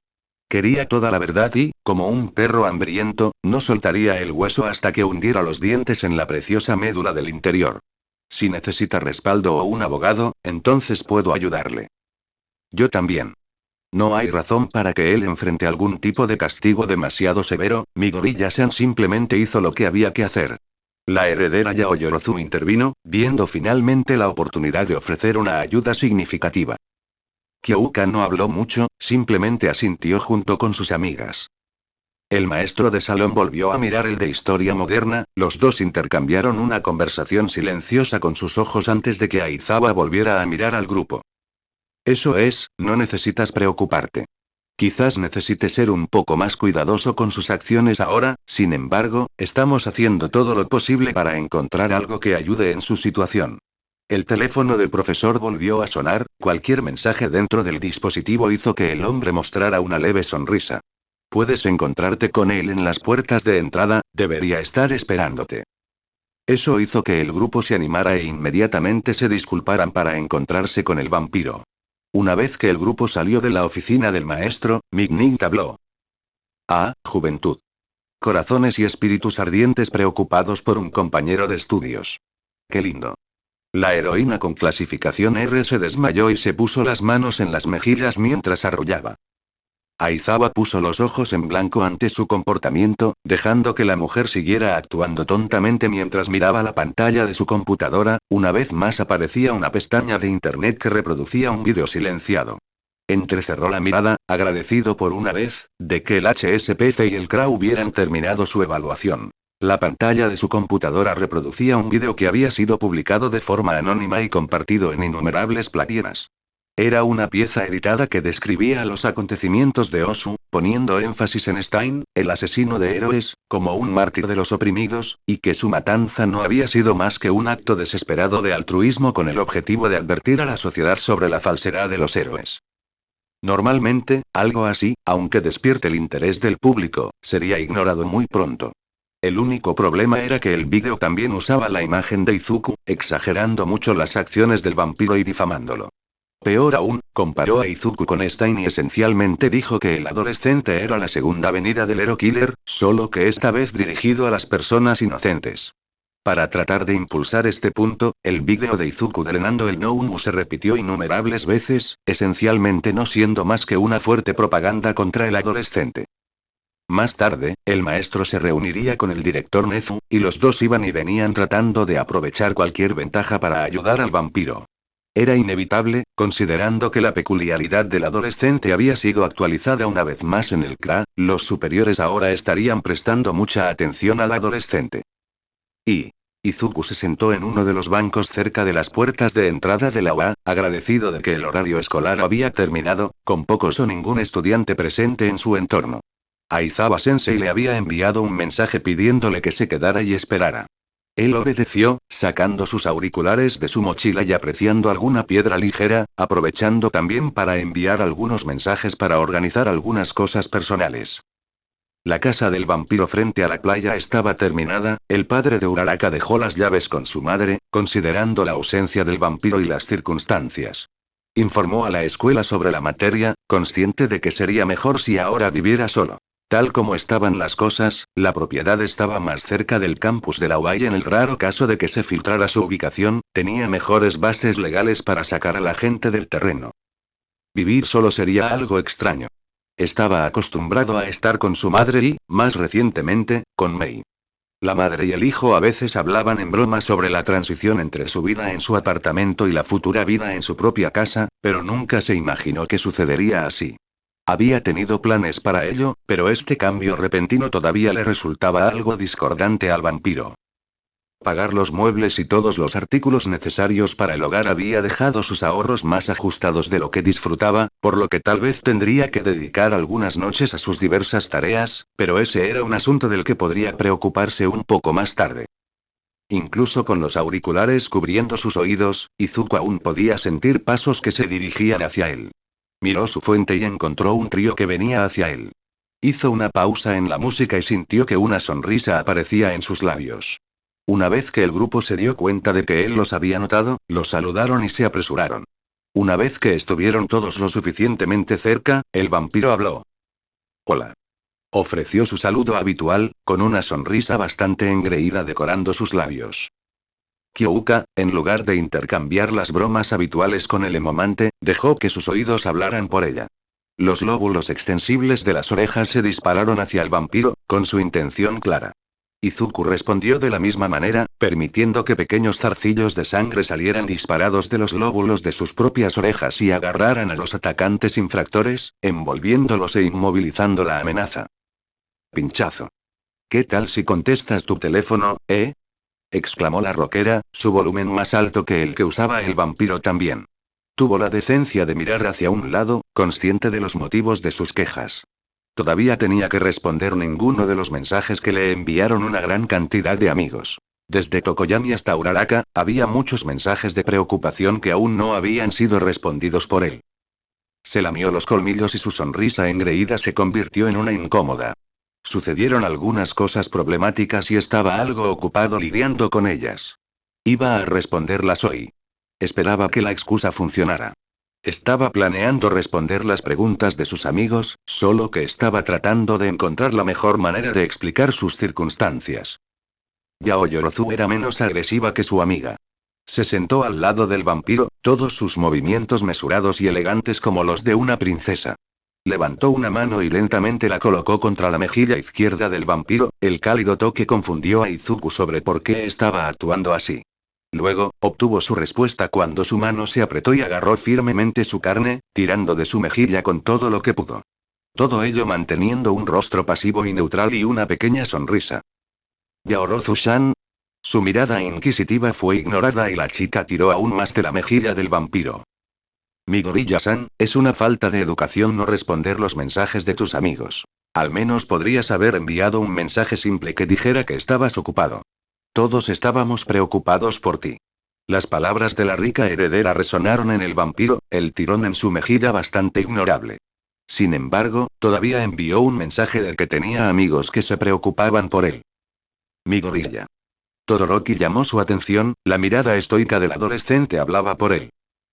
Quería toda la verdad y, como un perro hambriento, no soltaría el hueso hasta que hundiera los dientes en la preciosa médula del interior. Si necesita respaldo o un abogado, entonces puedo ayudarle. Yo también. No hay razón para que él enfrente algún tipo de castigo demasiado severo, Midoriya-san simplemente hizo lo que había que hacer. La heredera Yao Yorozu intervino, viendo finalmente la oportunidad de ofrecer una ayuda significativa. Kyouka no habló mucho, simplemente asintió junto con sus amigas. El maestro de salón volvió a mirar el de historia moderna, los dos intercambiaron una conversación silenciosa con sus ojos antes de que Aizawa volviera a mirar al grupo. Eso es, no necesitas preocuparte. Quizás necesite ser un poco más cuidadoso con sus acciones ahora, sin embargo, estamos haciendo todo lo posible para encontrar algo que ayude en su situación. El teléfono del profesor volvió a sonar, cualquier mensaje dentro del dispositivo hizo que el hombre mostrara una leve sonrisa. Puedes encontrarte con él en las puertas de entrada, debería estar esperándote. Eso hizo que el grupo se animara e inmediatamente se disculparan para encontrarse con el vampiro. Una vez que el grupo salió de la oficina del maestro, McNight habló. Ah, juventud. Corazones y espíritus ardientes preocupados por un compañero de estudios. Qué lindo. La heroína con clasificación R se desmayó y se puso las manos en las mejillas mientras arrullaba. Aizawa puso los ojos en blanco ante su comportamiento, dejando que la mujer siguiera actuando tontamente mientras miraba la pantalla de su computadora. Una vez más aparecía una pestaña de internet que reproducía un vídeo silenciado. Entrecerró la mirada, agradecido por una vez, de que el HSPC y el CRA hubieran terminado su evaluación. La pantalla de su computadora reproducía un vídeo que había sido publicado de forma anónima y compartido en innumerables páginas. Era una pieza editada que describía los acontecimientos de Osu, poniendo énfasis en Stein, el asesino de héroes, como un mártir de los oprimidos, y que su matanza no había sido más que un acto desesperado de altruismo con el objetivo de advertir a la sociedad sobre la falsedad de los héroes. Normalmente, algo así, aunque despierte el interés del público, sería ignorado muy pronto. El único problema era que el vídeo también usaba la imagen de Izuku, exagerando mucho las acciones del vampiro y difamándolo. Peor aún, comparó a Izuku con Stein y esencialmente dijo que el adolescente era la segunda venida del Hero Killer, solo que esta vez dirigido a las personas inocentes. Para tratar de impulsar este punto, el vídeo de Izuku drenando el Noumu se repitió innumerables veces, esencialmente no siendo más que una fuerte propaganda contra el adolescente. Más tarde, el maestro se reuniría con el director Nezu, y los dos iban y venían tratando de aprovechar cualquier ventaja para ayudar al vampiro. Era inevitable, considerando que la peculiaridad del adolescente había sido actualizada una vez más en el CRA, los superiores ahora estarían prestando mucha atención al adolescente. Izuku se sentó en uno de los bancos cerca de las puertas de entrada de la UA, agradecido de que el horario escolar había terminado, con pocos o ningún estudiante presente en su entorno. Aizawa-sensei le había enviado un mensaje pidiéndole que se quedara y esperara. Él obedeció, sacando sus auriculares de su mochila y apreciando alguna piedra ligera, aprovechando también para enviar algunos mensajes para organizar algunas cosas personales. La casa del vampiro frente a la playa estaba terminada, el padre de Uraraka dejó las llaves con su madre, considerando la ausencia del vampiro y las circunstancias. Informó a la escuela sobre la materia, consciente de que sería mejor si ahora viviera solo. Tal como estaban las cosas, la propiedad estaba más cerca del campus de la UA y en el raro caso de que se filtrara su ubicación, tenía mejores bases legales para sacar a la gente del terreno. Vivir solo sería algo extraño. Estaba acostumbrado a estar con su madre y, más recientemente, con Mei. La madre y el hijo a veces hablaban en broma sobre la transición entre su vida en su apartamento y la futura vida en su propia casa, pero nunca se imaginó que sucedería así. Había tenido planes para ello, pero este cambio repentino todavía le resultaba algo discordante al vampiro. Pagar los muebles y todos los artículos necesarios para el hogar había dejado sus ahorros más ajustados de lo que disfrutaba, por lo que tal vez tendría que dedicar algunas noches a sus diversas tareas, pero ese era un asunto del que podría preocuparse un poco más tarde. Incluso con los auriculares cubriendo sus oídos, Izuku aún podía sentir pasos que se dirigían hacia él. Miró su fuente y encontró un trío que venía hacia él. Hizo una pausa en la música y sintió que una sonrisa aparecía en sus labios. Una vez que el grupo se dio cuenta de que él los había notado, los saludaron y se apresuraron. Una vez que estuvieron todos lo suficientemente cerca, el vampiro habló. Hola. Ofreció su saludo habitual, con una sonrisa bastante engreída decorando sus labios. Kyouka, en lugar de intercambiar las bromas habituales con el emomante, dejó que sus oídos hablaran por ella. Los lóbulos extensibles de las orejas se dispararon hacia el vampiro, con su intención clara. Izuku respondió de la misma manera, permitiendo que pequeños zarcillos de sangre salieran disparados de los lóbulos de sus propias orejas y agarraran a los atacantes infractores, envolviéndolos e inmovilizando la amenaza. Pinchazo. ¿Qué tal si contestas tu teléfono, exclamó la rockera, su volumen más alto que el que usaba el vampiro también. Tuvo la decencia de mirar hacia un lado, consciente de los motivos de sus quejas. Todavía tenía que responder ninguno de los mensajes que le enviaron una gran cantidad de amigos. Desde Tokoyami hasta Uraraka, había muchos mensajes de preocupación que aún no habían sido respondidos por él. Se lamió los colmillos y su sonrisa engreída se convirtió en una incómoda. Sucedieron algunas cosas problemáticas y estaba algo ocupado lidiando con ellas. Iba a responderlas hoy. Esperaba que la excusa funcionara. Estaba planeando responder las preguntas de sus amigos, solo que estaba tratando de encontrar la mejor manera de explicar sus circunstancias. Yaoyorozu era menos agresiva que su amiga. Se sentó al lado del vampiro, todos sus movimientos mesurados y elegantes como los de una princesa. Levantó una mano y lentamente la colocó contra la mejilla izquierda del vampiro, el cálido toque confundió a Izuku sobre por qué estaba actuando así. Luego, obtuvo su respuesta cuando su mano se apretó y agarró firmemente su carne, tirando de su mejilla con todo lo que pudo. Todo ello manteniendo un rostro pasivo y neutral y una pequeña sonrisa. Yaoyorozu-san. Su mirada inquisitiva fue ignorada y la chica tiró aún más de la mejilla del vampiro. Midoriya-san, es una falta de educación no responder los mensajes de tus amigos. Al menos podrías haber enviado un mensaje simple que dijera que estabas ocupado. Todos estábamos preocupados por ti. Las palabras de la rica heredera resonaron en el vampiro, el tirón en su mejilla bastante ignorable. Sin embargo, todavía envió un mensaje del que tenía amigos que se preocupaban por él. Midoriya. Todoroki llamó su atención, la mirada estoica del adolescente hablaba por él.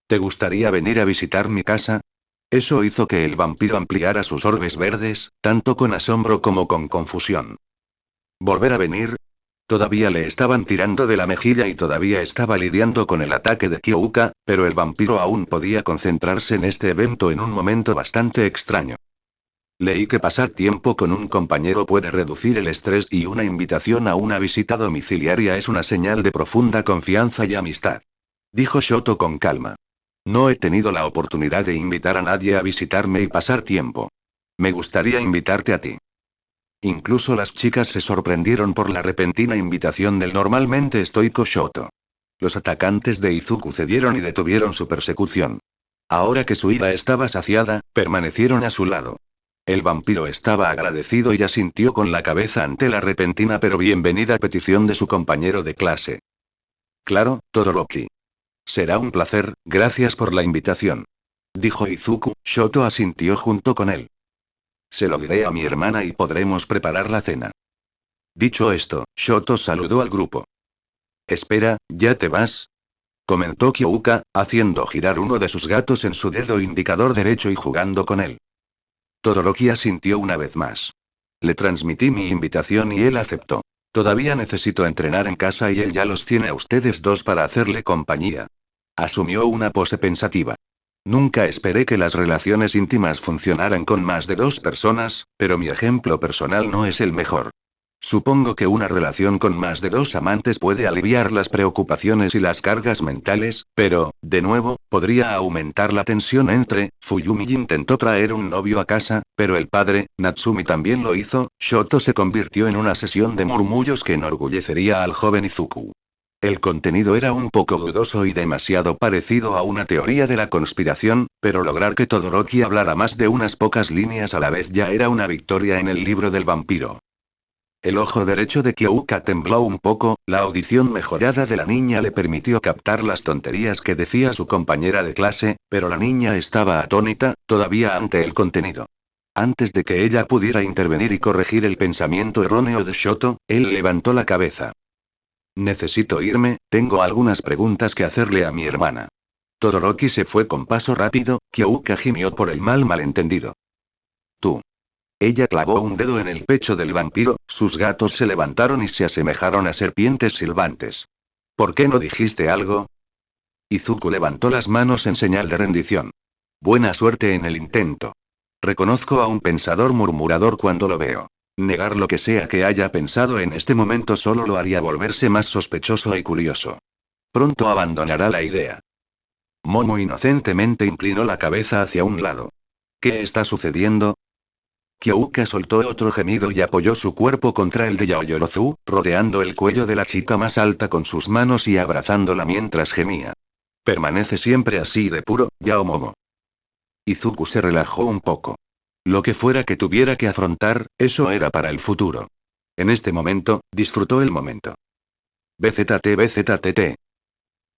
¿Te gustaría venir a visitar mi casa? Eso hizo que el vampiro ampliara sus orbes verdes, tanto con asombro como con confusión. ¿Volver a venir? Todavía le estaban tirando de la mejilla y todavía estaba lidiando con el ataque de Kyouka, pero el vampiro aún podía concentrarse en este evento en un momento bastante extraño. Leí que pasar tiempo con un compañero puede reducir el estrés y una invitación a una visita domiciliaria es una señal de profunda confianza y amistad. Dijo Shoto con calma. No he tenido la oportunidad de invitar a nadie a visitarme y pasar tiempo. Me gustaría invitarte a ti. Incluso las chicas se sorprendieron por la repentina invitación del normalmente estoico Shoto. Los atacantes de Izuku cedieron y detuvieron su persecución. Ahora que su ira estaba saciada, permanecieron a su lado. El vampiro estaba agradecido y asintió con la cabeza ante la repentina pero bienvenida petición de su compañero de clase. Claro, Todoroki. Será un placer, gracias por la invitación. Dijo Izuku, Shoto asintió junto con él. Se lo diré a mi hermana y podremos preparar la cena. Dicho esto, Shoto saludó al grupo. Espera, ¿ya te vas? Comentó Kyouka, haciendo girar uno de sus gatos en su dedo indicador derecho y jugando con él. Todoroki asintió una vez más. Le transmití mi invitación y él aceptó. Todavía necesito entrenar en casa y él ya los tiene a ustedes dos para hacerle compañía. Asumió una pose pensativa. Nunca esperé que las relaciones íntimas funcionaran con más de dos personas, pero mi ejemplo personal no es el mejor. Supongo que una relación con más de dos amantes puede aliviar las preocupaciones y las cargas mentales, pero, de nuevo, podría aumentar la tensión entre. Fuyumi intentó traer un novio a casa, pero el padre, Natsumi también lo hizo. Shoto se convirtió en una sesión de murmullos que enorgullecería al joven Izuku. El contenido era un poco dudoso y demasiado parecido a una teoría de la conspiración, pero lograr que Todoroki hablara más de unas pocas líneas a la vez ya era una victoria en el libro del vampiro. El ojo derecho de Kyouka tembló un poco, la audición mejorada de la niña le permitió captar las tonterías que decía su compañera de clase, pero la niña estaba atónita, todavía ante el contenido. Antes de que ella pudiera intervenir y corregir el pensamiento erróneo de Shoto, él levantó la cabeza. Necesito irme, tengo algunas preguntas que hacerle a mi hermana. Todoroki se fue con paso rápido, Kyouka gimió por el malentendido. Tú. Ella clavó un dedo en el pecho del vampiro, sus gatos se levantaron y se asemejaron a serpientes silbantes. ¿Por qué no dijiste algo? Izuku levantó las manos en señal de rendición. Buena suerte en el intento. Reconozco a un pensador murmurador cuando lo veo. Negar lo que sea que haya pensado en este momento solo lo haría volverse más sospechoso y curioso. Pronto abandonará la idea. Momo inocentemente inclinó la cabeza hacia un lado. ¿Qué está sucediendo? Kyouka soltó otro gemido y apoyó su cuerpo contra el de Yaoyorozu, rodeando el cuello de la chica más alta con sus manos y abrazándola mientras gemía. Permanece siempre así de puro, Yao Momo. Izuku se relajó un poco. Lo que fuera que tuviera que afrontar, eso era para el futuro. En este momento, disfrutó el momento. BZT BZTT.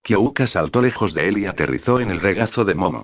Kyouka saltó lejos de él y aterrizó en el regazo de Momo.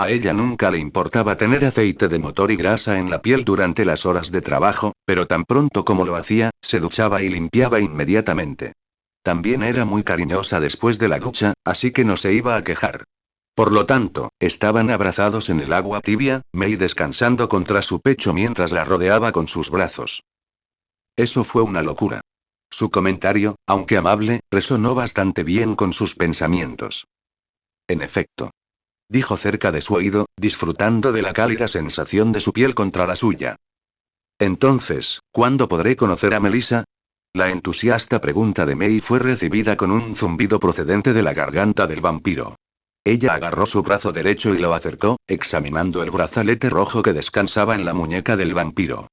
A ella nunca le importaba tener aceite de motor y grasa en la piel durante las horas de trabajo, pero tan pronto como lo hacía, se duchaba y limpiaba inmediatamente. También era muy cariñosa después de la ducha, así que no se iba a quejar. Por lo tanto, estaban abrazados en el agua tibia, Mei descansando contra su pecho mientras la rodeaba con sus brazos. Eso fue una locura. Su comentario, aunque amable, resonó bastante bien con sus pensamientos. En efecto, dijo cerca de su oído, disfrutando de la cálida sensación de su piel contra la suya. Entonces, ¿cuándo podré conocer a Melissa? La entusiasta pregunta de Mei fue recibida con un zumbido procedente de la garganta del vampiro. Ella agarró su brazo derecho y lo acercó, examinando el brazalete rojo que descansaba en la muñeca del vampiro.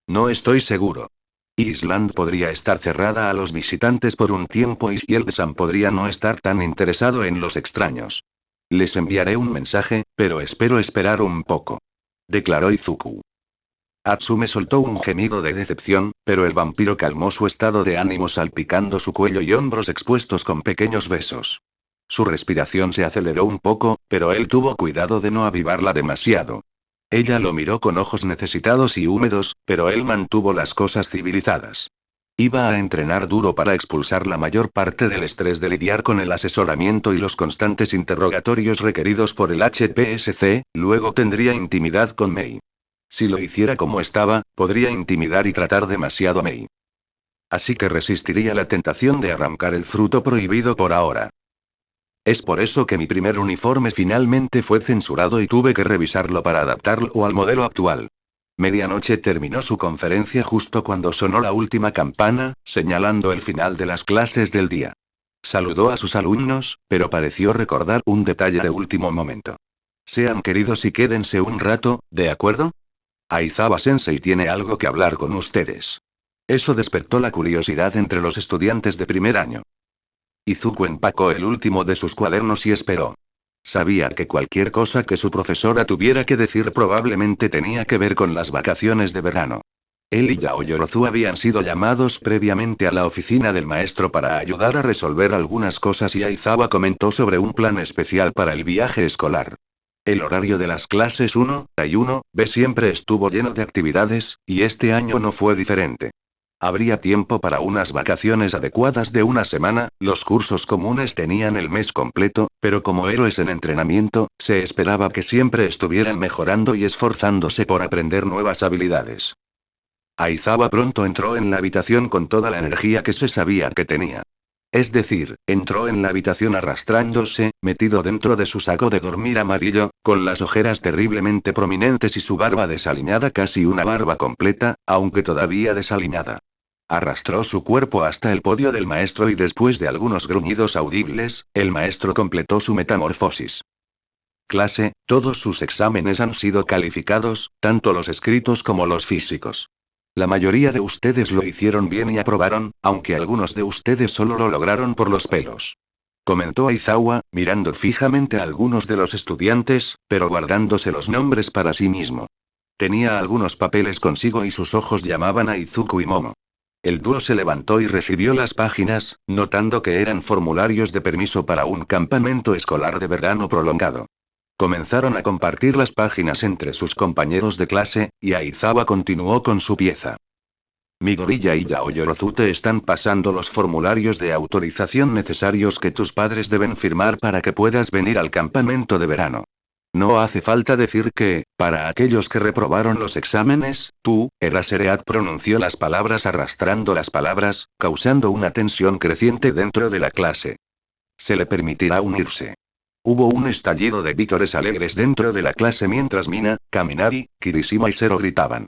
No estoy seguro. Island podría estar cerrada a los visitantes por un tiempo y Yeldsam podría no estar tan interesado en los extraños. Les enviaré un mensaje, pero espero esperar un poco. Declaró Izuku. Atsume soltó un gemido de decepción, pero el vampiro calmó su estado de ánimo salpicando su cuello y hombros expuestos con pequeños besos. Su respiración se aceleró un poco, pero él tuvo cuidado de no avivarla demasiado. Ella lo miró con ojos necesitados y húmedos, pero él mantuvo las cosas civilizadas. Iba a entrenar duro para expulsar la mayor parte del estrés de lidiar con el asesoramiento y los constantes interrogatorios requeridos por el HPSC, luego tendría intimidad con Mei. Si lo hiciera como estaba, podría intimidar y tratar demasiado a Mei. Así que resistiría la tentación de arrancar el fruto prohibido por ahora. Es por eso que mi primer uniforme finalmente fue censurado y tuve que revisarlo para adaptarlo al modelo actual. Medianoche terminó su conferencia justo cuando sonó la última campana, señalando el final de las clases del día. Saludó a sus alumnos, pero pareció recordar un detalle de último momento. Sean queridos y quédense un rato, ¿de acuerdo? Aizawa-sensei tiene algo que hablar con ustedes. Eso despertó la curiosidad entre los estudiantes de primer año. Izuku empacó el último de sus cuadernos y esperó. Sabía que cualquier cosa que su profesora tuviera que decir probablemente tenía que ver con las vacaciones de verano. Él y Yao Yorozu habían sido llamados previamente a la oficina del maestro para ayudar a resolver algunas cosas y Aizawa comentó sobre un plan especial para el viaje escolar. El horario de las clases 1A y 1B siempre estuvo lleno de actividades, y este año no fue diferente. Habría tiempo para unas vacaciones adecuadas de una semana, los cursos comunes tenían el mes completo, pero como héroes en entrenamiento, se esperaba que siempre estuvieran mejorando y esforzándose por aprender nuevas habilidades. Aizawa pronto entró en la habitación con toda la energía que se sabía que tenía. Es decir, entró en la habitación arrastrándose, metido dentro de su saco de dormir amarillo, con las ojeras terriblemente prominentes y su barba desaliñada, casi una barba completa, aunque todavía desaliñada. Arrastró su cuerpo hasta el podio del maestro y después de algunos gruñidos audibles, el maestro completó su metamorfosis. Clase, todos sus exámenes han sido calificados, tanto los escritos como los físicos. La mayoría de ustedes lo hicieron bien y aprobaron, aunque algunos de ustedes solo lo lograron por los pelos. Comentó Aizawa, mirando fijamente a algunos de los estudiantes, pero guardándose los nombres para sí mismo. Tenía algunos papeles consigo y sus ojos llamaban a Izuku y Momo. El dúo se levantó y recibió las páginas, notando que eran formularios de permiso para un campamento escolar de verano prolongado. Comenzaron a compartir las páginas entre sus compañeros de clase, y Aizawa continuó con su pieza. Midoriya y Yao Yorozu te están pasando los formularios de autorización necesarios que tus padres deben firmar para que puedas venir al campamento de verano. No hace falta decir que, para aquellos que reprobaron los exámenes, tú, Erasereat pronunció las palabras arrastrando las palabras, causando una tensión creciente dentro de la clase. Se le permitirá unirse. Hubo un estallido de vítores alegres dentro de la clase mientras Mina, Kaminari, Kirishima y Zero gritaban.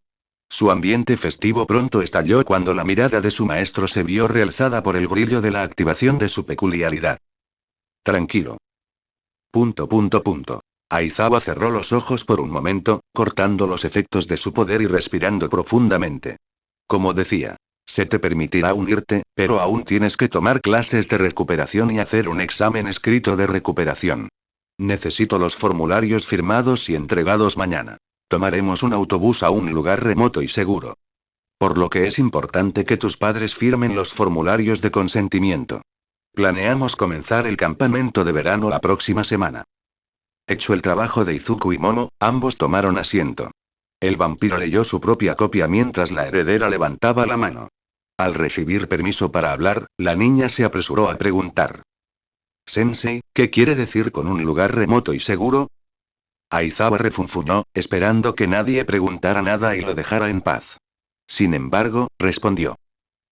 Su ambiente festivo pronto estalló cuando la mirada de su maestro se vio realzada por el brillo de la activación de su peculiaridad. Tranquilo. Aizawa cerró los ojos por un momento, cortando los efectos de su poder y respirando profundamente. Como decía, se te permitirá unirte, pero aún tienes que tomar clases de recuperación y hacer un examen escrito de recuperación. Necesito los formularios firmados y entregados mañana. Tomaremos un autobús a un lugar remoto y seguro. Por lo que es importante que tus padres firmen los formularios de consentimiento. Planeamos comenzar el campamento de verano la próxima semana. Hecho el trabajo de Izuku y Momo, ambos tomaron asiento. El vampiro leyó su propia copia mientras la heredera levantaba la mano. Al recibir permiso para hablar, la niña se apresuró a preguntar. Sensei, ¿qué quiere decir con un lugar remoto y seguro? Aizawa refunfuñó, esperando que nadie preguntara nada y lo dejara en paz. Sin embargo, respondió.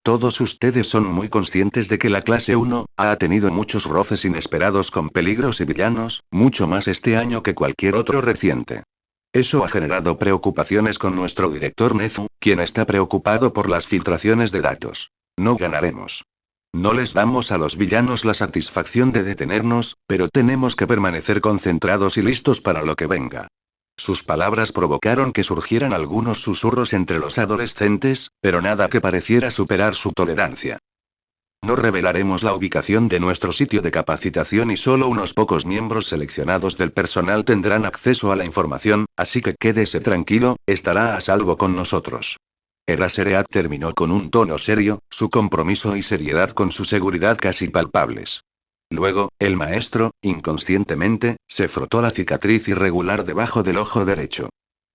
Todos ustedes son muy conscientes de que la clase 1 ha tenido muchos roces inesperados con peligros y villanos, mucho más este año que cualquier otro reciente. Eso ha generado preocupaciones con nuestro director Nezu, quien está preocupado por las filtraciones de datos. No ganaremos. No les damos a los villanos la satisfacción de detenernos, pero tenemos que permanecer concentrados y listos para lo que venga. Sus palabras provocaron que surgieran algunos susurros entre los adolescentes, pero nada que pareciera superar su tolerancia. No revelaremos la ubicación de nuestro sitio de capacitación y solo unos pocos miembros seleccionados del personal tendrán acceso a la información, así que quédese tranquilo, estará a salvo con nosotros. Eraserhead terminó con un tono serio, su compromiso y seriedad con su seguridad casi palpables. Luego, el maestro, inconscientemente, se frotó la cicatriz irregular debajo del ojo derecho.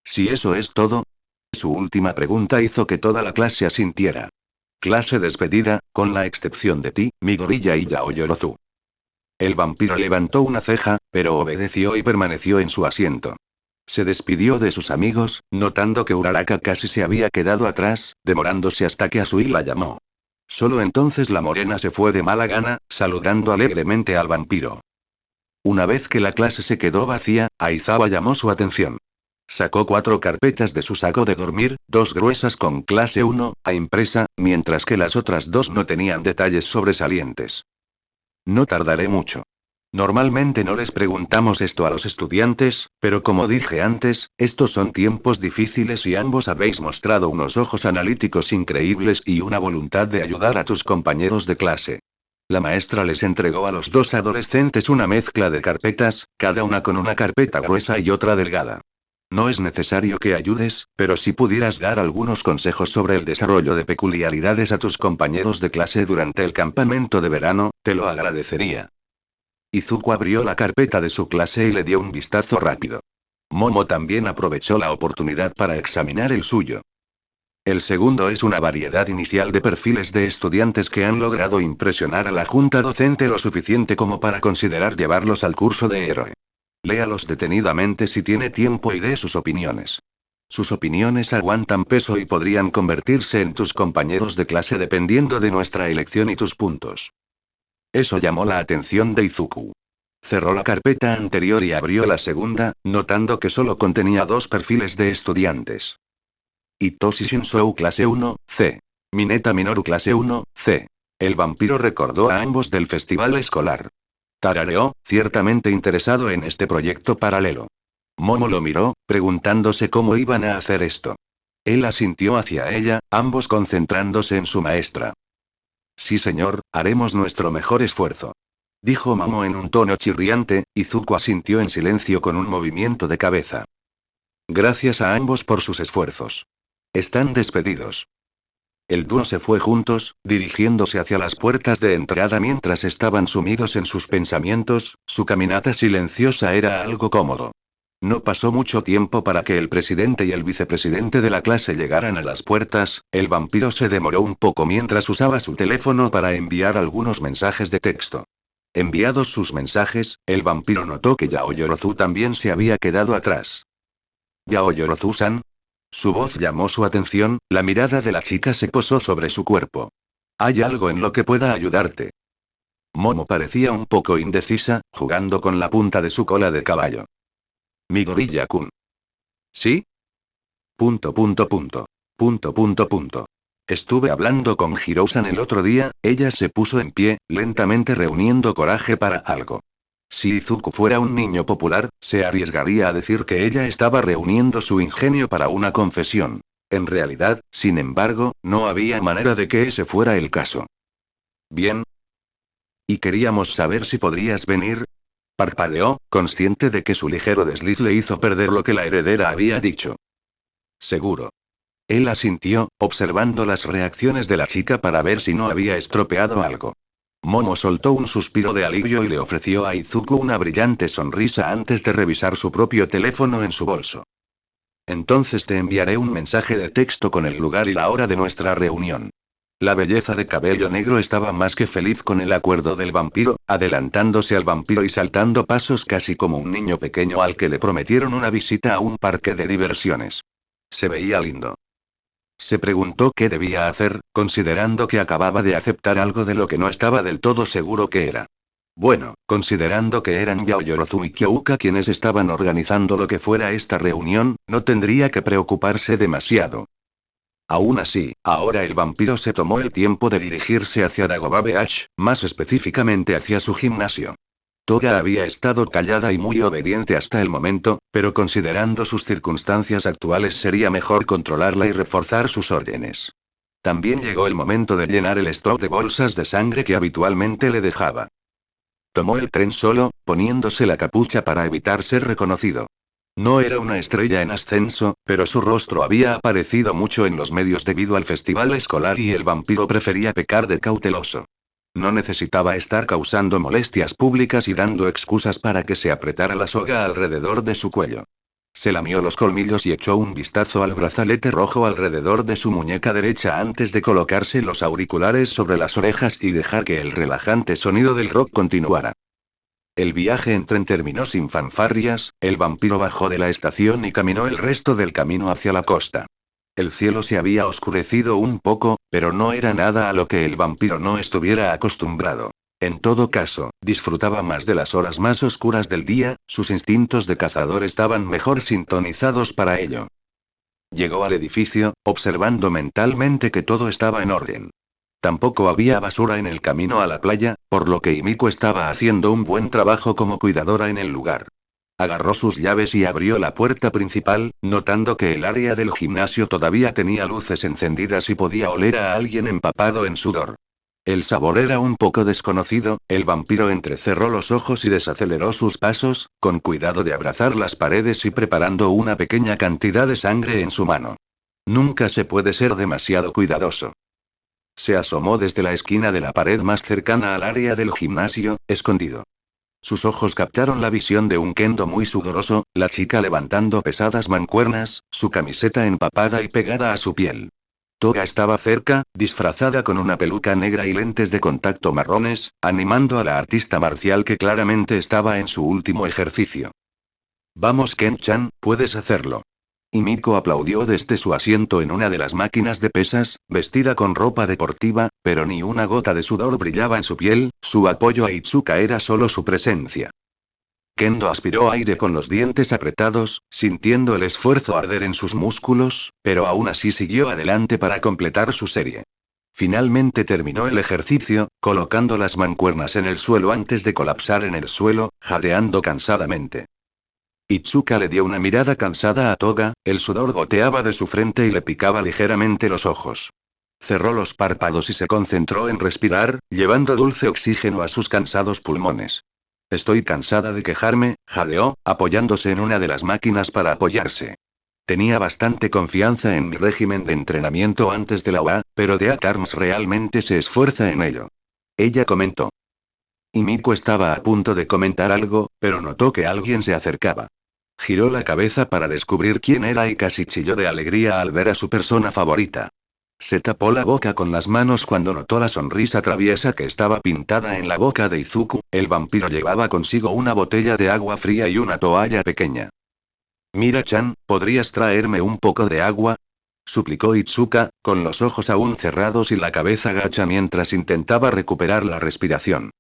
Si eso es todo. Su última pregunta hizo que toda la clase asintiera. Clase despedida, con la excepción de ti, mi gorilla y Yaoyorozu. El vampiro levantó una ceja, pero obedeció y permaneció en su asiento. Se despidió de sus amigos, notando que Uraraka casi se había quedado atrás, demorándose hasta que Asui la llamó. Solo entonces la morena se fue de mala gana, saludando alegremente al vampiro. Una vez que la clase se quedó vacía, Aizawa llamó su atención. Sacó 4 carpetas de su saco de dormir, 2 gruesas con clase 1, a impresa, mientras que las otras 2 no tenían detalles sobresalientes. No tardaré mucho. Normalmente no les preguntamos esto a los estudiantes, pero como dije antes, estos son tiempos difíciles y ambos habéis mostrado unos ojos analíticos increíbles y una voluntad de ayudar a tus compañeros de clase. La maestra les entregó a los 2 adolescentes una mezcla de carpetas, cada una con una carpeta gruesa y otra delgada. No es necesario que ayudes, pero si pudieras dar algunos consejos sobre el desarrollo de peculiaridades a tus compañeros de clase durante el campamento de verano, te lo agradecería. Izuku abrió la carpeta de su clase y le dio un vistazo rápido. Momo también aprovechó la oportunidad para examinar el suyo. El segundo es una variedad inicial de perfiles de estudiantes que han logrado impresionar a la junta docente lo suficiente como para considerar llevarlos al curso de héroe. Léalos detenidamente si tiene tiempo y dé sus opiniones. Sus opiniones aguantan peso y podrían convertirse en tus compañeros de clase dependiendo de nuestra elección y tus puntos. Eso llamó la atención de Izuku. Cerró la carpeta anterior y abrió la segunda, notando que solo contenía 2 perfiles de estudiantes. Hitoshi Shinzou clase 1, C. Mineta Minoru clase 1, C. El vampiro recordó a ambos del festival escolar. Tarareó, ciertamente interesado en este proyecto paralelo. Momo lo miró, preguntándose cómo iban a hacer esto. Él asintió hacia ella, ambos concentrándose en su maestra. Sí señor, haremos nuestro mejor esfuerzo. Dijo Momo en un tono chirriante, y Izuku asintió en silencio con un movimiento de cabeza. Gracias a ambos por sus esfuerzos. Están despedidos. El dúo se fue juntos, dirigiéndose hacia las puertas de entrada mientras estaban sumidos en sus pensamientos, su caminata silenciosa era algo cómodo. No pasó mucho tiempo para que el presidente y el vicepresidente de la clase llegaran a las puertas, el vampiro se demoró un poco mientras usaba su teléfono para enviar algunos mensajes de texto. Enviados sus mensajes, el vampiro notó que Yaoyorozu también se había quedado atrás. ¿Yaoyorozu-san? Su voz llamó su atención, la mirada de la chica se posó sobre su cuerpo. ¿Hay algo en lo que pueda ayudarte? Momo parecía un poco indecisa, jugando con la punta de su cola de caballo. Mi gorilla-kun. ¿Sí? Punto. Estuve hablando con Hiro-san el otro día, ella se puso en pie, lentamente reuniendo coraje para algo. Si Izuku fuera un niño popular, se arriesgaría a decir que ella estaba reuniendo su ingenio para una confesión. En realidad, sin embargo, no había manera de que ese fuera el caso. Bien. Y queríamos saber si podrías venir. Parpadeó, consciente de que su ligero desliz le hizo perder lo que la heredera había dicho. Seguro. Él asintió, observando las reacciones de la chica para ver si no había estropeado algo. Momo soltó un suspiro de alivio y le ofreció a Izuku una brillante sonrisa antes de revisar su propio teléfono en su bolso. Entonces te enviaré un mensaje de texto con el lugar y la hora de nuestra reunión. La belleza de cabello negro estaba más que feliz con el acuerdo del vampiro, adelantándose al vampiro y saltando pasos casi como un niño pequeño al que le prometieron una visita a un parque de diversiones. Se veía lindo. Se preguntó qué debía hacer, considerando que acababa de aceptar algo de lo que no estaba del todo seguro que era. Bueno, considerando que eran Yaoyorozu y Kyouka quienes estaban organizando lo que fuera esta reunión, no tendría que preocuparse demasiado. Aún así, ahora el vampiro se tomó el tiempo de dirigirse hacia Dagobah Beach, más específicamente hacia su gimnasio. Toga había estado callada y muy obediente hasta el momento, pero considerando sus circunstancias actuales sería mejor controlarla y reforzar sus órdenes. También llegó el momento de llenar el stock de bolsas de sangre que habitualmente le dejaba. Tomó el tren solo, poniéndose la capucha para evitar ser reconocido. No era una estrella en ascenso, pero su rostro había aparecido mucho en los medios debido al festival escolar y el vampiro prefería pecar de cauteloso. No necesitaba estar causando molestias públicas y dando excusas para que se apretara la soga alrededor de su cuello. Se lamió los colmillos y echó un vistazo al brazalete rojo alrededor de su muñeca derecha antes de colocarse los auriculares sobre las orejas y dejar que el relajante sonido del rock continuara. El viaje en tren terminó sin fanfarrias, el vampiro bajó de la estación y caminó el resto del camino hacia la costa. El cielo se había oscurecido un poco, pero no era nada a lo que el vampiro no estuviera acostumbrado. En todo caso, disfrutaba más de las horas más oscuras del día, sus instintos de cazador estaban mejor sintonizados para ello. Llegó al edificio, observando mentalmente que todo estaba en orden. Tampoco había basura en el camino a la playa, por lo que Himiko estaba haciendo un buen trabajo como cuidadora en el lugar. Agarró sus llaves y abrió la puerta principal, notando que el área del gimnasio todavía tenía luces encendidas y podía oler a alguien empapado en sudor. El sabor era un poco desconocido, el vampiro entrecerró los ojos y desaceleró sus pasos, con cuidado de abrazar las paredes y preparando una pequeña cantidad de sangre en su mano. Nunca se puede ser demasiado cuidadoso. Se asomó desde la esquina de la pared más cercana al área del gimnasio, escondido. Sus ojos captaron la visión de un Kendo muy sudoroso, la chica levantando pesadas mancuernas, su camiseta empapada y pegada a su piel. Toga estaba cerca, disfrazada con una peluca negra y lentes de contacto marrones, animando a la artista marcial que claramente estaba en su último ejercicio. Vamos Ken-chan, puedes hacerlo. Himiko aplaudió desde su asiento en una de las máquinas de pesas, vestida con ropa deportiva, pero ni una gota de sudor brillaba en su piel, su apoyo a Itsuka era solo su presencia. Kendo aspiró aire con los dientes apretados, sintiendo el esfuerzo arder en sus músculos, pero aún así siguió adelante para completar su serie. Finalmente terminó el ejercicio, colocando las mancuernas en el suelo antes de colapsar en el suelo, jadeando cansadamente. Itsuka le dio una mirada cansada a Toga, el sudor goteaba de su frente y le picaba ligeramente los ojos. Cerró los párpados y se concentró en respirar, llevando dulce oxígeno a sus cansados pulmones. Estoy cansada de quejarme, jadeó, apoyándose en una de las máquinas para apoyarse. Tenía bastante confianza en mi régimen de entrenamiento antes de la UA, pero Death Arms realmente se esfuerza en ello. Ella comentó. Himiko estaba a punto de comentar algo, pero notó que alguien se acercaba. Giró la cabeza para descubrir quién era y casi chilló de alegría al ver a su persona favorita. Se tapó la boca con las manos cuando notó la sonrisa traviesa que estaba pintada en la boca de Izuku, el vampiro llevaba consigo una botella de agua fría y una toalla pequeña. Mira-chan, ¿podrías traerme un poco de agua? Suplicó Itsuka, con los ojos aún cerrados y la cabeza gacha mientras intentaba recuperar la respiración.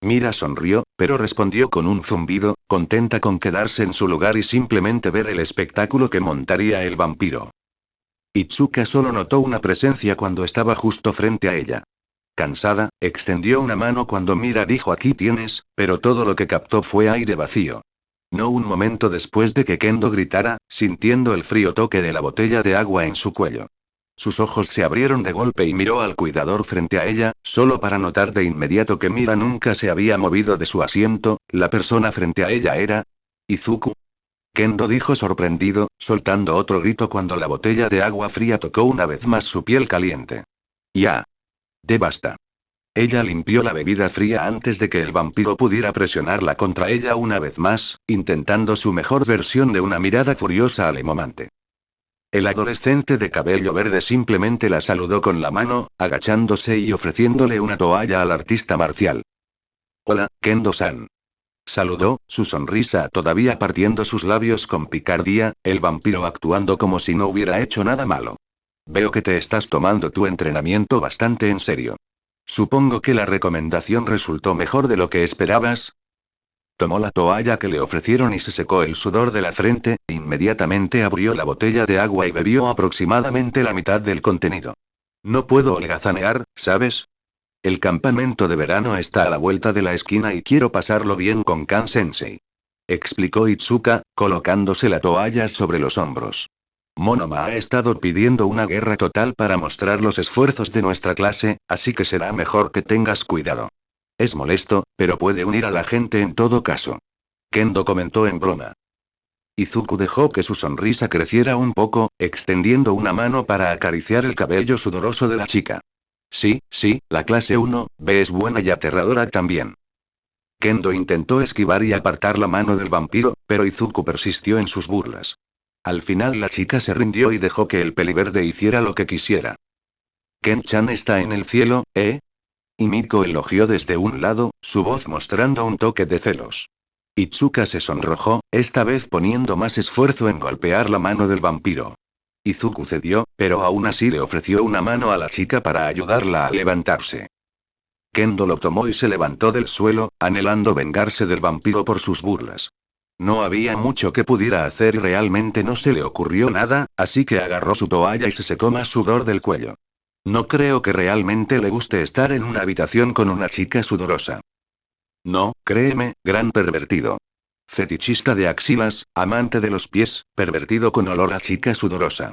Mira sonrió, pero respondió con un zumbido, contenta con quedarse en su lugar y simplemente ver el espectáculo que montaría el vampiro. Itsuka solo notó una presencia cuando estaba justo frente a ella. Cansada, extendió una mano cuando Mira dijo aquí tienes, pero todo lo que captó fue aire vacío. No un momento después de que Kendo gritara, sintiendo el frío toque de la botella de agua en su cuello. Sus ojos se abrieron de golpe y miró al cuidador frente a ella, solo para notar de inmediato que Mira nunca se había movido de su asiento, la persona frente a ella era... Izuku. Kendo dijo sorprendido, soltando otro grito cuando la botella de agua fría tocó una vez más su piel caliente. Ya. De basta. Ella limpió la bebida fría antes de que el vampiro pudiera presionarla contra ella una vez más, intentando su mejor versión de una mirada furiosa al emomante. El adolescente de cabello verde simplemente la saludó con la mano, agachándose y ofreciéndole una toalla al artista marcial. Hola, Kendo-san. Saludó, su sonrisa todavía partiendo sus labios con picardía, el vampiro actuando como si no hubiera hecho nada malo. Veo que te estás tomando tu entrenamiento bastante en serio. Supongo que la recomendación resultó mejor de lo que esperabas. Tomó la toalla que le ofrecieron y se secó el sudor de la frente, inmediatamente abrió la botella de agua y bebió aproximadamente la mitad del contenido. No puedo holgazanear, ¿sabes? El campamento de verano está a la vuelta de la esquina y quiero pasarlo bien con Kan-sensei. Explicó Itsuka, colocándose la toalla sobre los hombros. Monoma ha estado pidiendo una guerra total para mostrar los esfuerzos de nuestra clase, así que será mejor que tengas cuidado. Es molesto, pero puede unir a la gente en todo caso. Kendo comentó en broma. Izuku dejó que su sonrisa creciera un poco, extendiendo una mano para acariciar el cabello sudoroso de la chica. Sí, la clase 1B es buena y aterradora también. Kendo intentó esquivar y apartar la mano del vampiro, pero Izuku persistió en sus burlas. Al final la chica se rindió y dejó que el peliverde hiciera lo que quisiera. Ken-chan está en el cielo, ¿eh? Y Miko elogió desde un lado, su voz mostrando un toque de celos. Itsuka se sonrojó, esta vez poniendo más esfuerzo en golpear la mano del vampiro. Izuku cedió, pero aún así le ofreció una mano a la chica para ayudarla a levantarse. Kendo lo tomó y se levantó del suelo, anhelando vengarse del vampiro por sus burlas. No había mucho que pudiera hacer y realmente no se le ocurrió nada, así que agarró su toalla y se secó más sudor del cuello. No creo que realmente le guste estar en una habitación con una chica sudorosa. No, créeme, gran pervertido. Fetichista de axilas, amante de los pies, pervertido con olor a chica sudorosa.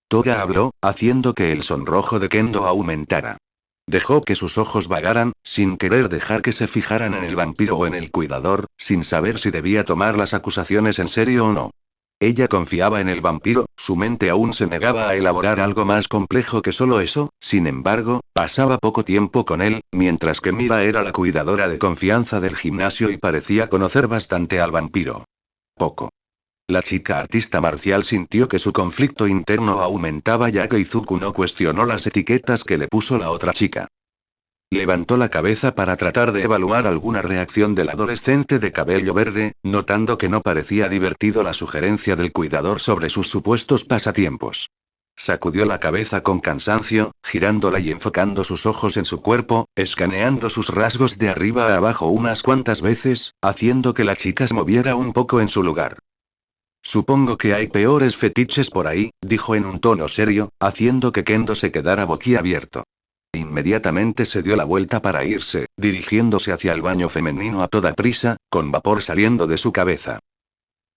Toga habló, haciendo que el sonrojo de Kendo aumentara. Dejó que sus ojos vagaran, sin querer dejar que se fijaran en el vampiro o en el cuidador, sin saber si debía tomar las acusaciones en serio o no. Ella confiaba en el vampiro, su mente aún se negaba a elaborar algo más complejo que solo eso, sin embargo, pasaba poco tiempo con él, mientras que Mira era la cuidadora de confianza del gimnasio y parecía conocer bastante al vampiro. Poco. La chica artista marcial sintió que su conflicto interno aumentaba ya que Izuku no cuestionó las etiquetas que le puso la otra chica. Levantó la cabeza para tratar de evaluar alguna reacción del adolescente de cabello verde, notando que no parecía divertido la sugerencia del cuidador sobre sus supuestos pasatiempos. Sacudió la cabeza con cansancio, girándola y enfocando sus ojos en su cuerpo, escaneando sus rasgos de arriba a abajo unas cuantas veces, haciendo que la chica se moviera un poco en su lugar. Supongo que hay peores fetiches por ahí, dijo en un tono serio, haciendo que Kendo se quedara boquiabierto. Inmediatamente se dio la vuelta para irse, dirigiéndose hacia el baño femenino a toda prisa, con vapor saliendo de su cabeza.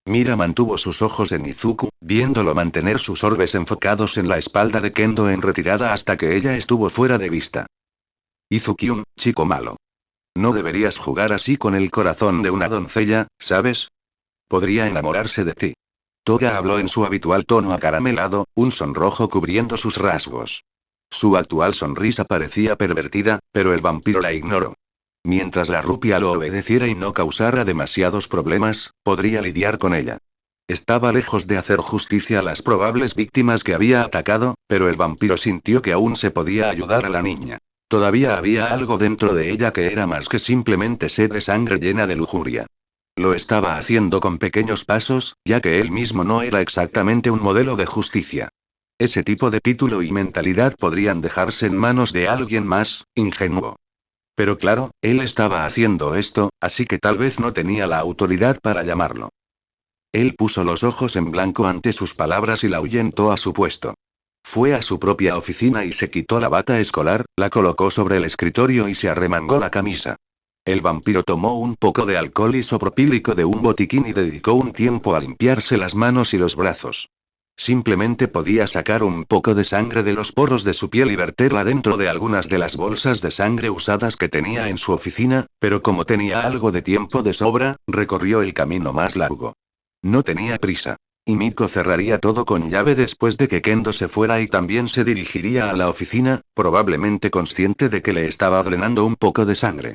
Mira mantuvo sus ojos en Izuku, viéndolo mantener sus orbes enfocados en la espalda de Kendo en retirada hasta que ella estuvo fuera de vista. Izuki, chico malo. No deberías jugar así con el corazón de una doncella, ¿sabes? Podría enamorarse de ti. Toga habló en su habitual tono acaramelado, un sonrojo cubriendo sus rasgos. Su actual sonrisa parecía pervertida, pero el vampiro la ignoró. Mientras la rupia lo obedeciera y no causara demasiados problemas, podría lidiar con ella. Estaba lejos de hacer justicia a las probables víctimas que había atacado, pero el vampiro sintió que aún se podía ayudar a la niña. Todavía había algo dentro de ella que era más que simplemente sed de sangre llena de lujuria. Lo estaba haciendo con pequeños pasos, ya que él mismo no era exactamente un modelo de justicia. Ese tipo de título y mentalidad podrían dejarse en manos de alguien más, ingenuo. Pero claro, él estaba haciendo esto, así que tal vez no tenía la autoridad para llamarlo. Él puso los ojos en blanco ante sus palabras y la ahuyentó a su puesto. Fue a su propia oficina y se quitó la bata escolar, la colocó sobre el escritorio y se arremangó la camisa. El vampiro tomó un poco de alcohol isopropílico de un botiquín y dedicó un tiempo a limpiarse las manos y los brazos. Simplemente podía sacar un poco de sangre de los poros de su piel y verterla dentro de algunas de las bolsas de sangre usadas que tenía en su oficina, pero como tenía algo de tiempo de sobra, recorrió el camino más largo. No tenía prisa. Y Miko cerraría todo con llave después de que Kendo se fuera y también se dirigiría a la oficina, probablemente consciente de que le estaba drenando un poco de sangre.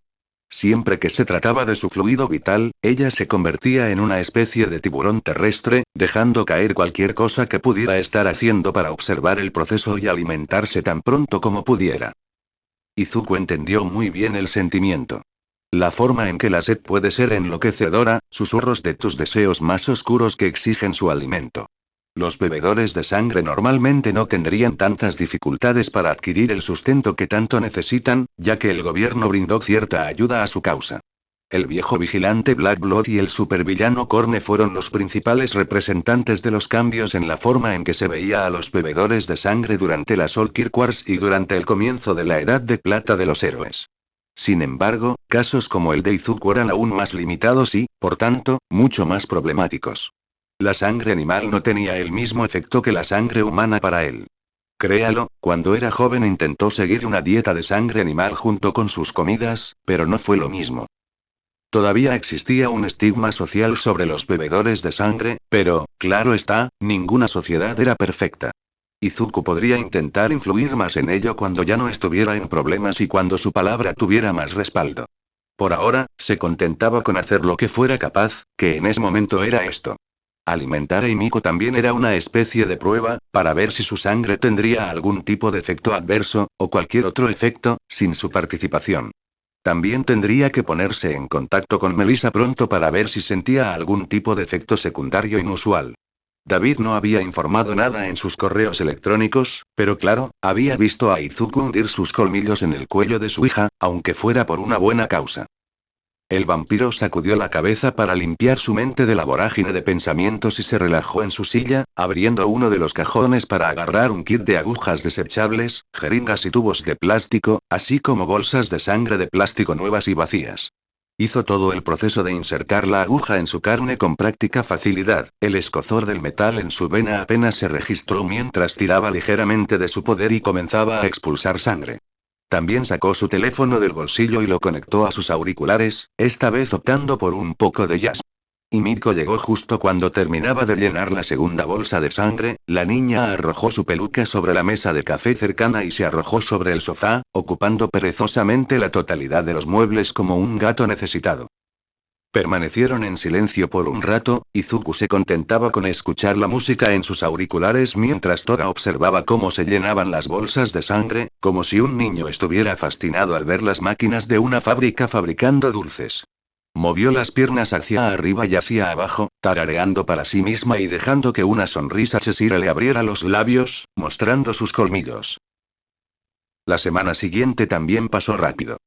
Siempre que se trataba de su fluido vital, ella se convertía en una especie de tiburón terrestre, dejando caer cualquier cosa que pudiera estar haciendo para observar el proceso y alimentarse tan pronto como pudiera. Izuku entendió muy bien el sentimiento. La forma en que la sed puede ser enloquecedora, susurros de tus deseos más oscuros que exigen su alimento. Los bebedores de sangre normalmente no tendrían tantas dificultades para adquirir el sustento que tanto necesitan, ya que el gobierno brindó cierta ayuda a su causa. El viejo vigilante Black Blood y el supervillano Korne fueron los principales representantes de los cambios en la forma en que se veía a los bebedores de sangre durante la Soul Kirk Wars y durante el comienzo de la Edad de Plata de los héroes. Sin embargo, casos como el de Izuku eran aún más limitados y, por tanto, mucho más problemáticos. La sangre animal no tenía el mismo efecto que la sangre humana para él. Créalo, cuando era joven intentó seguir una dieta de sangre animal junto con sus comidas, pero no fue lo mismo. Todavía existía un estigma social sobre los bebedores de sangre, pero, claro está, ninguna sociedad era perfecta. Izuku podría intentar influir más en ello cuando ya no estuviera en problemas y cuando su palabra tuviera más respaldo. Por ahora, se contentaba con hacer lo que fuera capaz, que en ese momento era esto. Alimentar a Himiko también era una especie de prueba, para ver si su sangre tendría algún tipo de efecto adverso, o cualquier otro efecto, sin su participación. También tendría que ponerse en contacto con Melissa pronto para ver si sentía algún tipo de efecto secundario inusual. David no había informado nada en sus correos electrónicos, pero claro, había visto a Izuku hundir sus colmillos en el cuello de su hija, aunque fuera por una buena causa. El vampiro sacudió la cabeza para limpiar su mente de la vorágine de pensamientos y se relajó en su silla, abriendo uno de los cajones para agarrar un kit de agujas desechables, jeringas y tubos de plástico, así como bolsas de sangre de plástico nuevas y vacías. Hizo todo el proceso de insertar la aguja en su carne con práctica facilidad, el escozor del metal en su vena apenas se registró mientras tiraba ligeramente de su poder y comenzaba a expulsar sangre. También sacó su teléfono del bolsillo y lo conectó a sus auriculares, esta vez optando por un poco de jazz. Himiko llegó justo cuando terminaba de llenar la segunda bolsa de sangre, la niña arrojó su peluca sobre la mesa de café cercana y se arrojó sobre el sofá, ocupando perezosamente la totalidad de los muebles como un gato necesitado. Permanecieron en silencio por un rato, Izuku se contentaba con escuchar la música en sus auriculares mientras Toga observaba cómo se llenaban las bolsas de sangre, como si un niño estuviera fascinado al ver las máquinas de una fábrica fabricando dulces. Movió las piernas hacia arriba y hacia abajo, tarareando para sí misma y dejando que una sonrisa Cheshire le abriera los labios, mostrando sus colmillos. La semana siguiente también pasó rápido.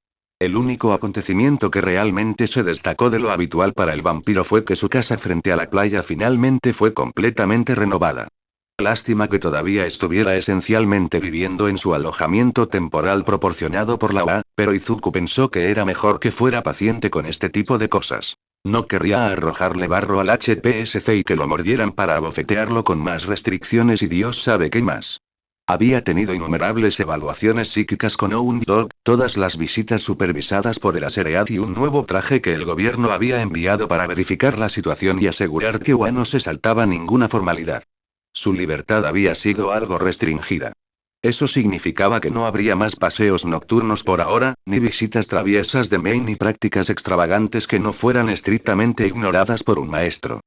El único acontecimiento que realmente se destacó de lo habitual para el vampiro fue que su casa frente a la playa finalmente fue completamente renovada. Lástima que todavía estuviera esencialmente viviendo en su alojamiento temporal proporcionado por la UA, pero Izuku pensó que era mejor que fuera paciente con este tipo de cosas. No querría arrojarle barro al HPSC y que lo mordieran para abofetearlo con más restricciones y Dios sabe qué más. Había tenido innumerables evaluaciones psíquicas con Ound Dog, todas las visitas supervisadas por el Aseread y un nuevo traje que el gobierno había enviado para verificar la situación y asegurar que UA no se saltaba ninguna formalidad. Su libertad había sido algo restringida. Eso significaba que no habría más paseos nocturnos por ahora, ni visitas traviesas de Maine ni prácticas extravagantes que no fueran estrictamente ignoradas por un maestro.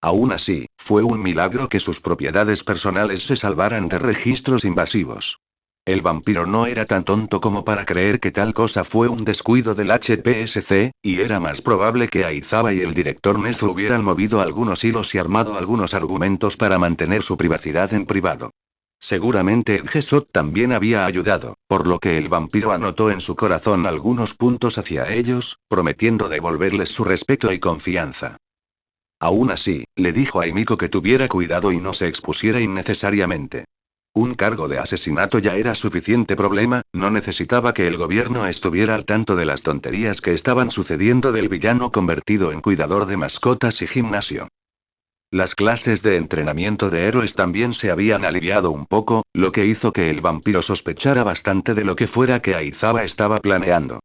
Aún así, fue un milagro que sus propiedades personales se salvaran de registros invasivos. El vampiro no era tan tonto como para creer que tal cosa fue un descuido del HPSC, y era más probable que Aizawa y el director Nezu hubieran movido algunos hilos y armado algunos argumentos para mantener su privacidad en privado. Seguramente Edgesot también había ayudado, por lo que el vampiro anotó en su corazón algunos puntos hacia ellos, prometiendo devolverles su respeto y confianza. Aún así, le dijo a Himiko que tuviera cuidado y no se expusiera innecesariamente. Un cargo de asesinato ya era suficiente problema, no necesitaba que el gobierno estuviera al tanto de las tonterías que estaban sucediendo del villano convertido en cuidador de mascotas y gimnasio. Las clases de entrenamiento de héroes también se habían aliviado un poco, lo que hizo que el vampiro sospechara bastante de lo que fuera que Aizawa estaba planeando.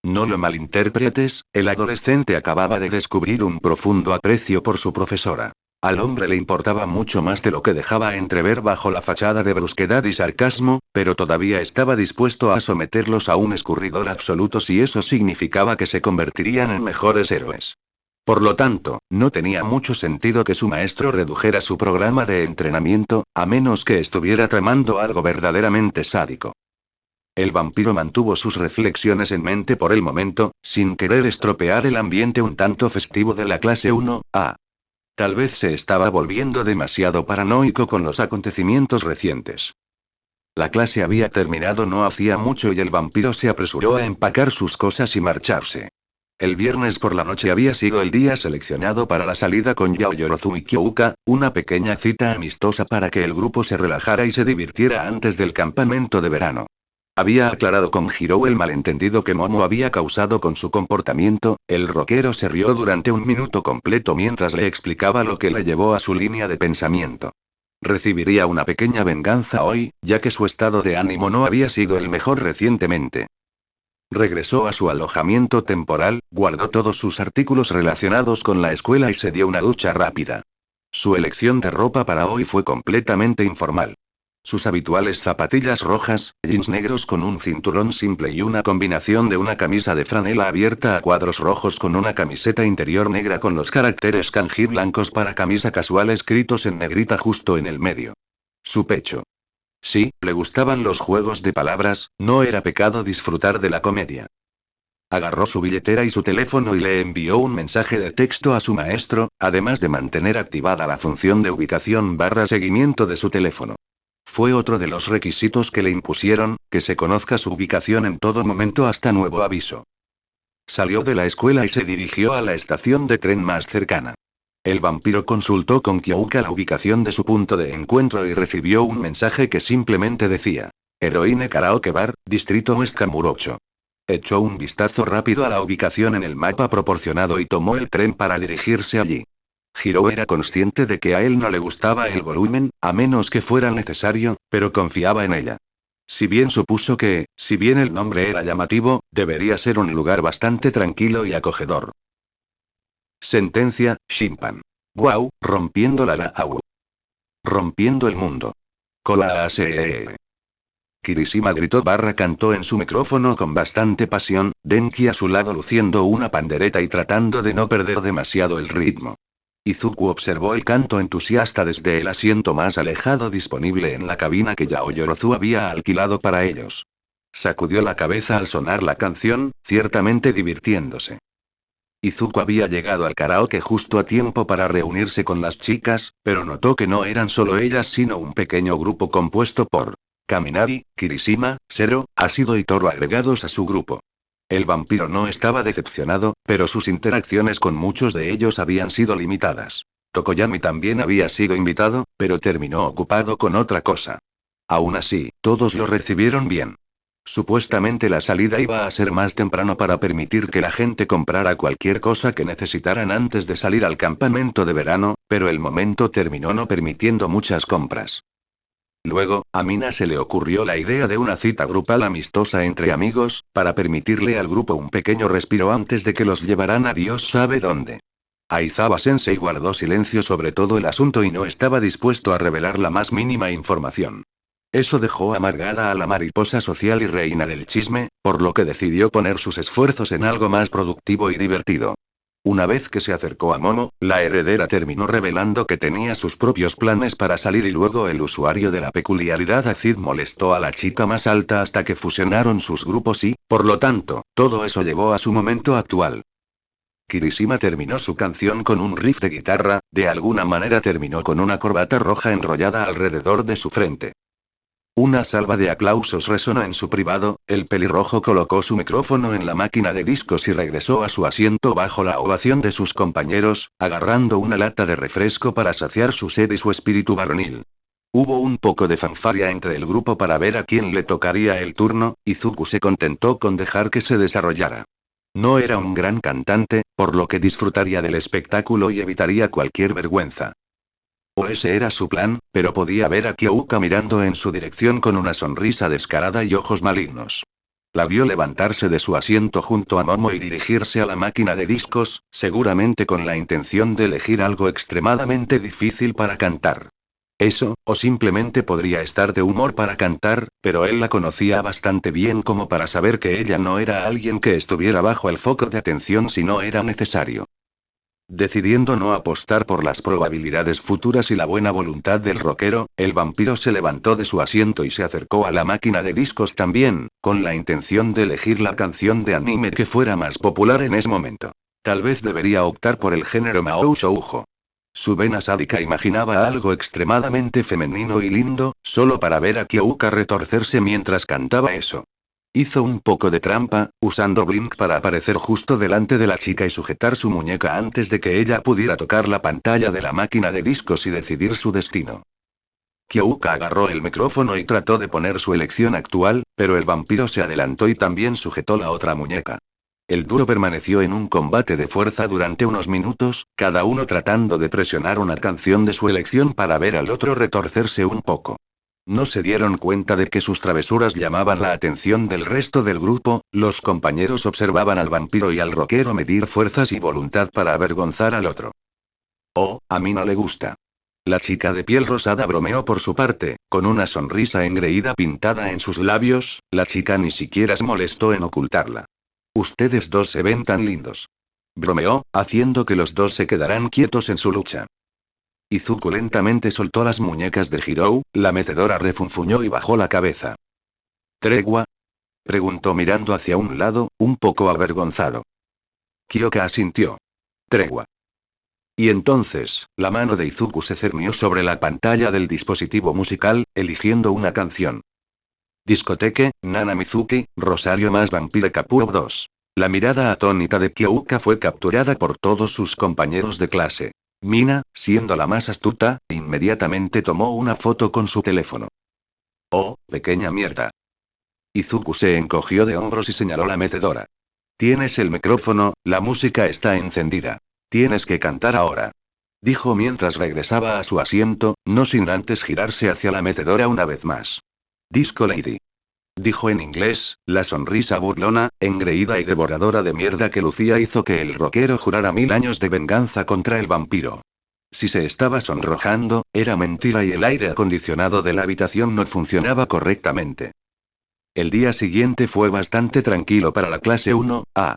No lo malinterpretes, el adolescente acababa de descubrir un profundo aprecio por su profesora. Al hombre le importaba mucho más de lo que dejaba entrever bajo la fachada de brusquedad y sarcasmo, pero todavía estaba dispuesto a someterlos a un escurridor absoluto si eso significaba que se convertirían en mejores héroes. Por lo tanto, no tenía mucho sentido que su maestro redujera su programa de entrenamiento, a menos que estuviera tramando algo verdaderamente sádico. El vampiro mantuvo sus reflexiones en mente por el momento, sin querer estropear el ambiente un tanto festivo de la clase 1A. Tal vez se estaba volviendo demasiado paranoico con los acontecimientos recientes. La clase había terminado no hacía mucho y el vampiro se apresuró a empacar sus cosas y marcharse. El viernes por la noche había sido el día seleccionado para la salida con Yaoyorozu y Kyouka, una pequeña cita amistosa para que el grupo se relajara y se divirtiera antes del campamento de verano. Había aclarado con Hirou el malentendido que Momo había causado con su comportamiento. El rockero se rió durante un minuto completo mientras le explicaba lo que le llevó a su línea de pensamiento. Recibiría una pequeña venganza hoy, ya que su estado de ánimo no había sido el mejor recientemente. Regresó a su alojamiento temporal, guardó todos sus artículos relacionados con la escuela y se dio una ducha rápida. Su elección de ropa para hoy fue completamente informal. Sus habituales zapatillas rojas, jeans negros con un cinturón simple y una combinación de una camisa de franela abierta a cuadros rojos con una camiseta interior negra con los caracteres kanji blancos para camisa casual escritos en negrita justo en el medio. Su pecho. Sí, le gustaban los juegos de palabras, no era pecado disfrutar de la comedia. Agarró su billetera y su teléfono y le envió un mensaje de texto a su maestro, además de mantener activada la función de ubicación/seguimiento de su teléfono. Fue otro de los requisitos que le impusieron, que se conozca su ubicación en todo momento hasta nuevo aviso. Salió de la escuela y se dirigió a la estación de tren más cercana. El vampiro consultó con Kyouka la ubicación de su punto de encuentro y recibió un mensaje que simplemente decía: Heroine Karaoke Bar, Distrito West Kamurocho. Echó un vistazo rápido a la ubicación en el mapa proporcionado y tomó el tren para dirigirse allí. Hirou era consciente de que a él no le gustaba el volumen, a menos que fuera necesario, pero confiaba en ella. Si bien supuso que, si bien el nombre era llamativo, debería ser un lugar bastante tranquilo y acogedor. Sentencia, Shimpan. Guau, rompiendo la Laau. Rompiendo el mundo. Cola ASEE. Kirishima gritó cantó en su micrófono con bastante pasión, Denki a su lado luciendo una pandereta y tratando de no perder demasiado el ritmo. Izuku observó el canto entusiasta desde el asiento más alejado disponible en la cabina que Yaoyorozu había alquilado para ellos. Sacudió la cabeza al sonar la canción, ciertamente divirtiéndose. Izuku había llegado al karaoke justo a tiempo para reunirse con las chicas, pero notó que no eran solo ellas sino un pequeño grupo compuesto por Kaminari, Kirishima, Sero, Asido y Toro agregados a su grupo. El vampiro no estaba decepcionado, pero sus interacciones con muchos de ellos habían sido limitadas. Tokoyami también había sido invitado, pero terminó ocupado con otra cosa. Aún así, todos lo recibieron bien. Supuestamente la salida iba a ser más temprano para permitir que la gente comprara cualquier cosa que necesitaran antes de salir al campamento de verano, pero el momento terminó no permitiendo muchas compras. Luego, a Mina se le ocurrió la idea de una cita grupal amistosa entre amigos, para permitirle al grupo un pequeño respiro antes de que los llevaran a Dios sabe dónde. Aizawa-sensei guardó silencio sobre todo el asunto y no estaba dispuesto a revelar la más mínima información. Eso dejó amargada a la mariposa social y reina del chisme, por lo que decidió poner sus esfuerzos en algo más productivo y divertido. Una vez que se acercó a Momo, la heredera terminó revelando que tenía sus propios planes para salir y luego el usuario de la peculiaridad Acid molestó a la chica más alta hasta que fusionaron sus grupos y, por lo tanto, todo eso llevó a su momento actual. Kirishima terminó su canción con un riff de guitarra, de alguna manera terminó con una corbata roja enrollada alrededor de su frente. Una salva de aplausos resonó en su privado, el pelirrojo colocó su micrófono en la máquina de discos y regresó a su asiento bajo la ovación de sus compañeros, agarrando una lata de refresco para saciar su sed y su espíritu varonil. Hubo un poco de fanfarria entre el grupo para ver a quién le tocaría el turno, y Izuku se contentó con dejar que se desarrollara. No era un gran cantante, por lo que disfrutaría del espectáculo y evitaría cualquier vergüenza. O ese era su plan, pero podía ver a Kyouka mirando en su dirección con una sonrisa descarada y ojos malignos. La vio levantarse de su asiento junto a Momo y dirigirse a la máquina de discos, seguramente con la intención de elegir algo extremadamente difícil para cantar. Eso, o simplemente podría estar de humor para cantar, pero él la conocía bastante bien como para saber que ella no era alguien que estuviera bajo el foco de atención si no era necesario. Decidiendo no apostar por las probabilidades futuras y la buena voluntad del rockero, el vampiro se levantó de su asiento y se acercó a la máquina de discos también, con la intención de elegir la canción de anime que fuera más popular en ese momento. Tal vez debería optar por el género Mahou Shoujo. Su vena sádica imaginaba algo extremadamente femenino y lindo, solo para ver a Kyouka retorcerse mientras cantaba eso. Hizo un poco de trampa, usando Blink para aparecer justo delante de la chica y sujetar su muñeca antes de que ella pudiera tocar la pantalla de la máquina de discos y decidir su destino. Kyouka agarró el micrófono y trató de poner su elección actual, pero el vampiro se adelantó y también sujetó la otra muñeca. El dúo permaneció en un combate de fuerza durante unos minutos, cada uno tratando de presionar una canción de su elección para ver al otro retorcerse un poco. No se dieron cuenta de que sus travesuras llamaban la atención del resto del grupo, los compañeros observaban al vampiro y al rockero medir fuerzas y voluntad para avergonzar al otro. Oh, a mí no le gusta. La chica de piel rosada bromeó por su parte, con una sonrisa engreída pintada en sus labios, la chica ni siquiera se molestó en ocultarla. Ustedes dos se ven tan lindos. Bromeó, haciendo que los dos se quedaran quietos en su lucha. Izuku lentamente soltó las muñecas de Hirou, la mecedora refunfuñó y bajó la cabeza. ¿Tregua? Preguntó mirando hacia un lado, un poco avergonzado. Kyoka asintió. Tregua. Y entonces, la mano de Izuku se cernió sobre la pantalla del dispositivo musical, eligiendo una canción. Discoteque, Nana Mizuki, Rosario más Vampire Capuro 2. La mirada atónita de Kyouka fue capturada por todos sus compañeros de clase. Mina, siendo la más astuta, inmediatamente tomó una foto con su teléfono. Oh, pequeña mierda. Izuku se encogió de hombros y señaló la mecedora. Tienes el micrófono, la música está encendida. Tienes que cantar ahora. Dijo mientras regresaba a su asiento, no sin antes girarse hacia la mecedora una vez más. Disco Lady. Dijo en inglés, la sonrisa burlona, engreída y devoradora de mierda que lucía hizo que el rockero jurara 1000 años de venganza contra el vampiro. Si se estaba sonrojando, era mentira y el aire acondicionado de la habitación no funcionaba correctamente. El día siguiente fue bastante tranquilo para la clase 1A.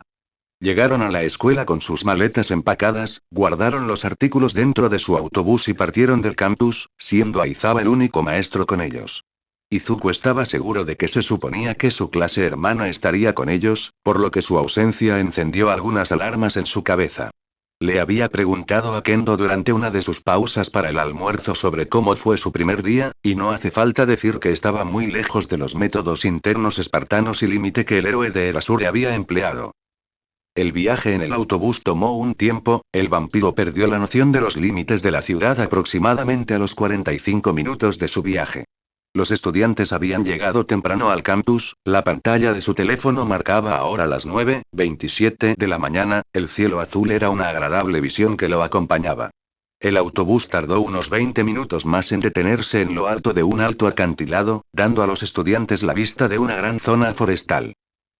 Llegaron a la escuela con sus maletas empacadas, guardaron los artículos dentro de su autobús y partieron del campus, siendo Aizawa el único maestro con ellos. Izuku estaba seguro de que se suponía que su clase hermana estaría con ellos, por lo que su ausencia encendió algunas alarmas en su cabeza. Le había preguntado a Kendo durante una de sus pausas para el almuerzo sobre cómo fue su primer día, y no hace falta decir que estaba muy lejos de los métodos internos espartanos y límite que el héroe de Erasure había empleado. El viaje en el autobús tomó un tiempo, el vampiro perdió la noción de los límites de la ciudad aproximadamente a los 45 minutos de su viaje. Los estudiantes habían llegado temprano al campus, la pantalla de su teléfono marcaba ahora las 9:27 de la mañana, el cielo azul era una agradable visión que lo acompañaba. El autobús tardó unos 20 minutos más en detenerse en lo alto de un alto acantilado, dando a los estudiantes la vista de una gran zona forestal.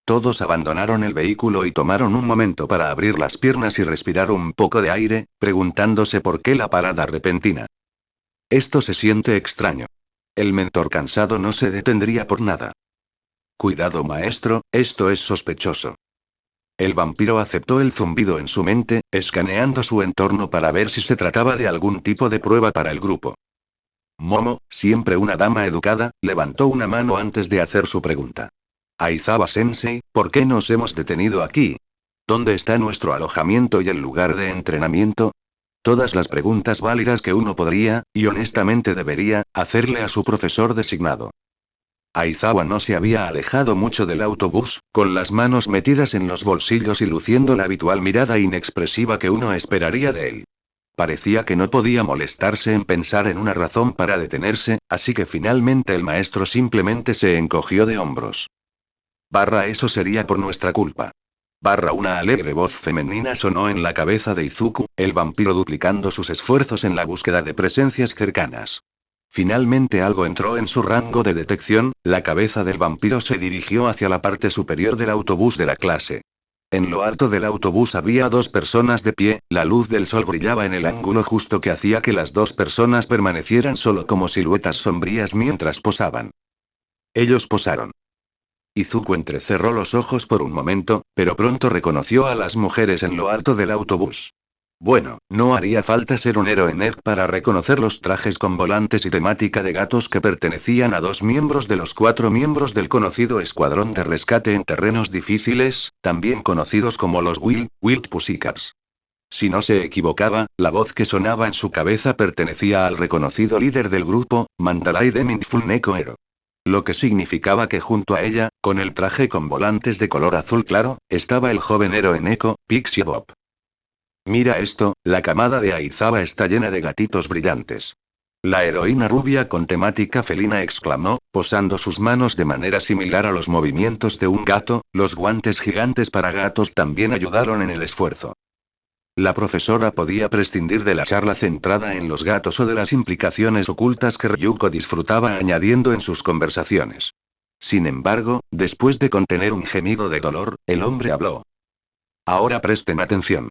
Todos abandonaron el vehículo y tomaron un momento para abrir las piernas y respirar un poco de aire, preguntándose por qué la parada repentina. Esto se siente extraño. El mentor cansado no se detendría por nada. Cuidado maestro, esto es sospechoso. El vampiro aceptó el zumbido en su mente, escaneando su entorno para ver si se trataba de algún tipo de prueba para el grupo. Momo, siempre una dama educada, levantó una mano antes de hacer su pregunta. Aizawa-sensei, ¿por qué nos hemos detenido aquí? ¿Dónde está nuestro alojamiento y el lugar de entrenamiento? Todas las preguntas válidas que uno podría, y honestamente debería, hacerle a su profesor designado. Aizawa no se había alejado mucho del autobús, con las manos metidas en los bolsillos y luciendo la habitual mirada inexpresiva que uno esperaría de él. Parecía que no podía molestarse en pensar en una razón para detenerse, así que finalmente el maestro simplemente se encogió de hombros. Eso sería por nuestra culpa. Una alegre voz femenina sonó en la cabeza de Izuku, el vampiro duplicando sus esfuerzos en la búsqueda de presencias cercanas. Finalmente algo entró en su rango de detección, la cabeza del vampiro se dirigió hacia la parte superior del autobús de la clase. En lo alto del autobús había dos personas de pie, la luz del sol brillaba en el ángulo justo que hacía que las dos personas permanecieran solo como siluetas sombrías mientras posaban. Ellos posaron. Izuku entrecerró los ojos por un momento, pero pronto reconoció a las mujeres en lo alto del autobús. Bueno, no haría falta ser un héroe nerd para reconocer los trajes con volantes y temática de gatos que pertenecían a dos miembros de los 4 miembros del conocido Escuadrón de Rescate en Terrenos Difíciles, también conocidos como los Wild Pussycats. Si no se equivocaba, la voz que sonaba en su cabeza pertenecía al reconocido líder del grupo, Mandalay de Mindful Neko Hero. Lo que significaba que junto a ella, con el traje con volantes de color azul claro, estaba el joven héroe Neko, Pixie Bob. Mira esto, la camada de Aizawa está llena de gatitos brillantes. La heroína rubia con temática felina exclamó, posando sus manos de manera similar a los movimientos de un gato, los guantes gigantes para gatos también ayudaron en el esfuerzo. La profesora podía prescindir de la charla centrada en los gatos o de las implicaciones ocultas que Ryuko disfrutaba añadiendo en sus conversaciones. Sin embargo, después de contener un gemido de dolor, el hombre habló. Ahora presten atención.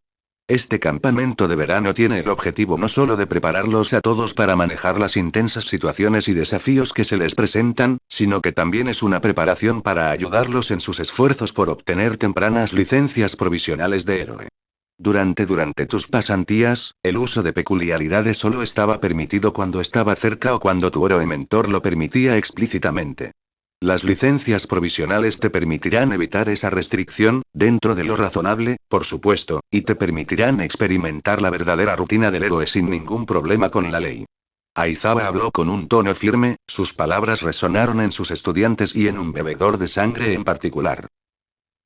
Este campamento de verano tiene el objetivo no solo de prepararlos a todos para manejar las intensas situaciones y desafíos que se les presentan, sino que también es una preparación para ayudarlos en sus esfuerzos por obtener tempranas licencias provisionales de héroe. Durante tus pasantías, el uso de peculiaridades solo estaba permitido cuando estaba cerca o cuando tu héroe mentor lo permitía explícitamente. Las licencias provisionales te permitirán evitar esa restricción, dentro de lo razonable, por supuesto, y te permitirán experimentar la verdadera rutina del héroe sin ningún problema con la ley. Aizawa habló con un tono firme, sus palabras resonaron en sus estudiantes y en un bebedor de sangre en particular.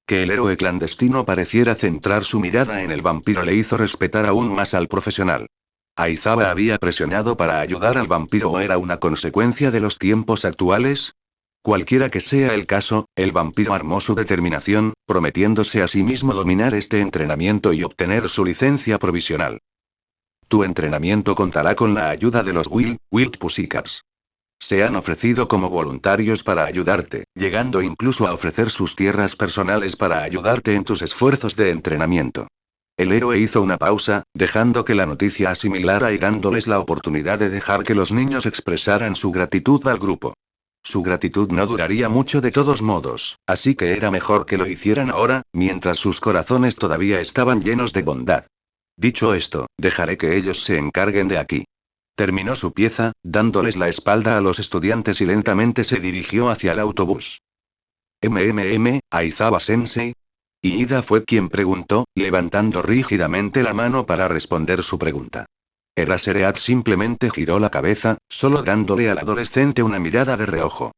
Que el héroe clandestino pareciera centrar su mirada en el vampiro le hizo respetar aún más al profesional. ¿Aizawa había presionado para ayudar al vampiro o era una consecuencia de los tiempos actuales? Cualquiera que sea el caso, el vampiro armó su determinación, prometiéndose a sí mismo dominar este entrenamiento y obtener su licencia provisional. Tu entrenamiento contará con la ayuda de los Wild Pussycats. Se han ofrecido como voluntarios para ayudarte, llegando incluso a ofrecer sus tierras personales para ayudarte en tus esfuerzos de entrenamiento. El héroe hizo una pausa, dejando que la noticia asimilara y dándoles la oportunidad de dejar que los niños expresaran su gratitud al grupo. Su gratitud no duraría mucho de todos modos, así que era mejor que lo hicieran ahora, mientras sus corazones todavía estaban llenos de bondad. Dicho esto, dejaré que ellos se encarguen de aquí. Terminó su pieza, dándoles la espalda a los estudiantes y lentamente se dirigió hacia el autobús. Aizawa-sensei. Y Ida fue quien preguntó, levantando rígidamente la mano para responder su pregunta. Eraserhead simplemente giró la cabeza, solo dándole al adolescente una mirada de reojo.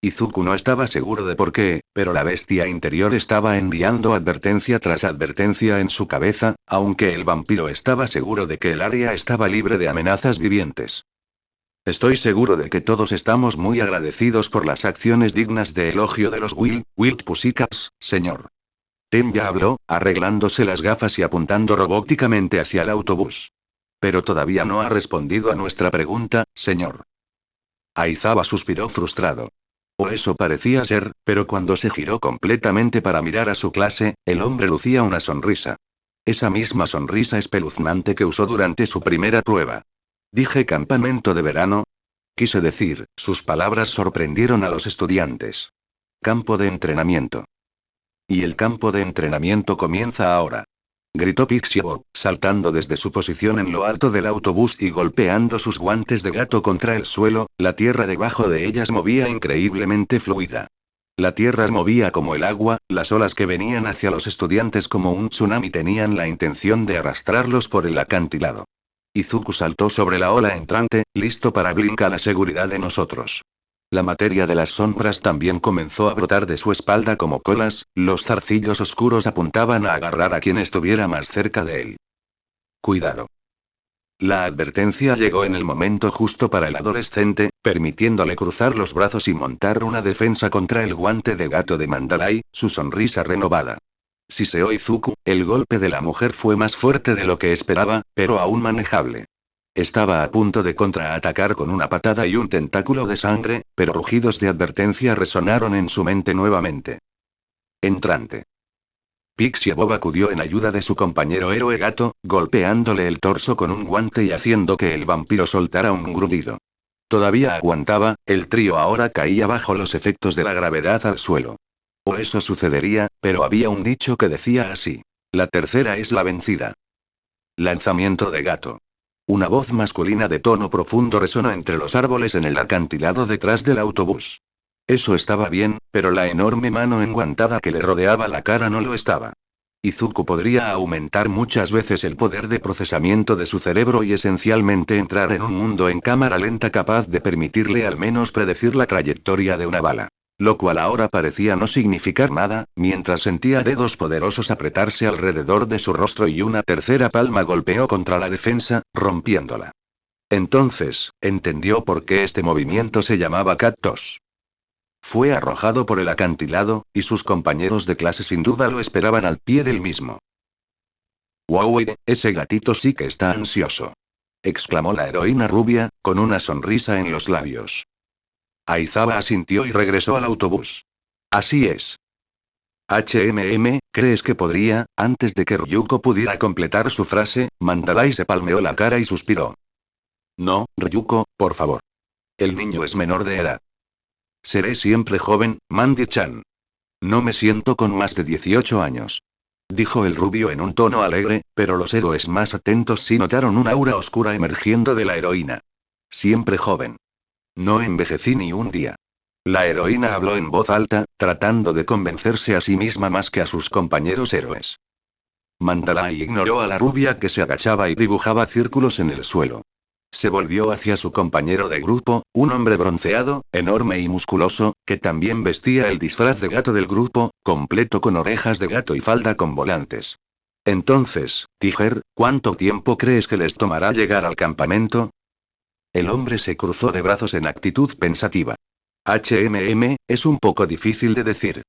Izuku no estaba seguro de por qué, pero la bestia interior estaba enviando advertencia tras advertencia en su cabeza, aunque el vampiro estaba seguro de que el área estaba libre de amenazas vivientes. Estoy seguro de que todos estamos muy agradecidos por las acciones dignas de elogio de los Wild Pussycats, señor. Tenya habló, arreglándose las gafas y apuntando robóticamente hacia el autobús. Pero todavía no ha respondido a nuestra pregunta, señor. Aizawa suspiró frustrado. O eso parecía ser, pero cuando se giró completamente para mirar a su clase, el hombre lucía una sonrisa. Esa misma sonrisa espeluznante que usó durante su primera prueba. ¿Dije campamento de verano? Quise decir, sus palabras sorprendieron a los estudiantes. Campo de entrenamiento. Y el campo de entrenamiento comienza ahora. Gritó Pixie Bob, saltando desde su posición en lo alto del autobús y golpeando sus guantes de gato contra el suelo, la tierra debajo de ellas movía increíblemente fluida. La tierra movía como el agua, las olas que venían hacia los estudiantes como un tsunami tenían la intención de arrastrarlos por el acantilado. Izuku saltó sobre la ola entrante, listo para brincar a la seguridad de nosotros. La materia de las sombras también comenzó a brotar de su espalda como colas, los zarcillos oscuros apuntaban a agarrar a quien estuviera más cerca de él. Cuidado. La advertencia llegó en el momento justo para el adolescente, permitiéndole cruzar los brazos y montar una defensa contra el guante de gato de Mandalay, su sonrisa renovada. Siseó Izuku, el golpe de la mujer fue más fuerte de lo que esperaba, pero aún manejable. Estaba a punto de contraatacar con una patada y un tentáculo de sangre, pero rugidos de advertencia resonaron en su mente nuevamente. Entrante. Pixie Bob acudió en ayuda de su compañero héroe gato, golpeándole el torso con un guante y haciendo que el vampiro soltara un gruñido. Todavía aguantaba, el trío ahora caía bajo los efectos de la gravedad al suelo. O eso sucedería, pero había un dicho que decía así: la tercera es la vencida. Lanzamiento de gato. Una voz masculina de tono profundo resonó entre los árboles en el acantilado detrás del autobús. Eso estaba bien, pero la enorme mano enguantada que le rodeaba la cara no lo estaba. Izuku podría aumentar muchas veces el poder de procesamiento de su cerebro y esencialmente entrar en un mundo en cámara lenta capaz de permitirle al menos predecir la trayectoria de una bala. Lo cual ahora parecía no significar nada, mientras sentía dedos poderosos apretarse alrededor de su rostro y una tercera palma golpeó contra la defensa, rompiéndola. Entonces, entendió por qué este movimiento se llamaba Cat Toss. Fue arrojado por el acantilado, y sus compañeros de clase sin duda lo esperaban al pie del mismo. «¡Wow! Ese gatito sí que está ansioso», exclamó la heroína rubia, con una sonrisa en los labios. Aizawa asintió y regresó al autobús. Así es. ¿Crees que podría?» Antes de que Ryuko pudiera completar su frase, Mandalay se palmeó la cara y suspiró. No, Ryuko, por favor. El niño es menor de edad. Seré siempre joven, Mandy-chan. No me siento con más de 18 años. Dijo el rubio en un tono alegre, pero los héroes más atentos sí notaron un aura oscura emergiendo de la heroína. Siempre joven. No envejecí ni un día. La heroína habló en voz alta, tratando de convencerse a sí misma más que a sus compañeros héroes. Mandalay ignoró a la rubia que se agachaba y dibujaba círculos en el suelo. Se volvió hacia su compañero de grupo, un hombre bronceado, enorme y musculoso, que también vestía el disfraz de gato del grupo, completo con orejas de gato y falda con volantes. Entonces, Tiger, ¿cuánto tiempo crees que les tomará llegar al campamento? El hombre se cruzó de brazos en actitud pensativa. Es un poco difícil de decir.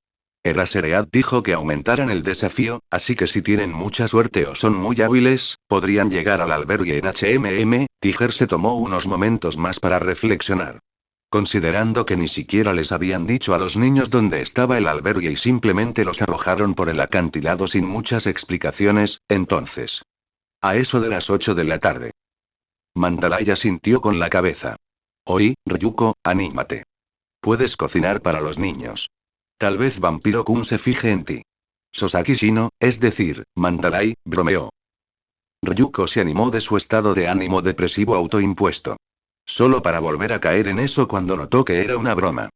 Eraseread dijo que aumentaran el desafío, así que si tienen mucha suerte o son muy hábiles, podrían llegar al albergue en Tiger se tomó unos momentos más para reflexionar. Considerando que ni siquiera les habían dicho a los niños dónde estaba el albergue y simplemente los arrojaron por el acantilado sin muchas explicaciones, entonces. A eso de las 8 de la tarde. Mandalay asintió con la cabeza. Oí, Ryuko, anímate. Puedes cocinar para los niños. Tal vez Vampiro-kun se fije en ti. Sosaki Shino, es decir, Mandalay, bromeó. Ryuko se animó de su estado de ánimo depresivo autoimpuesto. Solo para volver a caer en eso cuando notó que era una broma.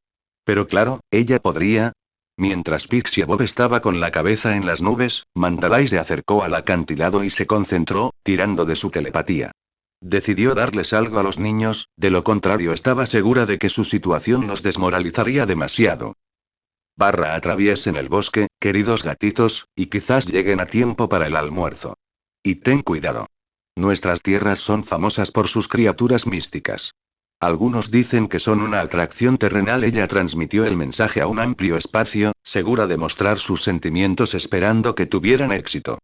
Pero claro, ella podría. Mientras Pixie Bob estaba con la cabeza en las nubes, Mandalay se acercó al acantilado y se concentró, tirando de su telepatía. Decidió darles algo a los niños, de lo contrario estaba segura de que su situación los desmoralizaría demasiado. Atraviesen el bosque, queridos gatitos, y quizás lleguen a tiempo para el almuerzo. Y ten cuidado. Nuestras tierras son famosas por sus criaturas místicas. Algunos dicen que son una atracción terrenal. Ella transmitió el mensaje a un amplio espacio, segura de mostrar sus sentimientos esperando que tuvieran éxito.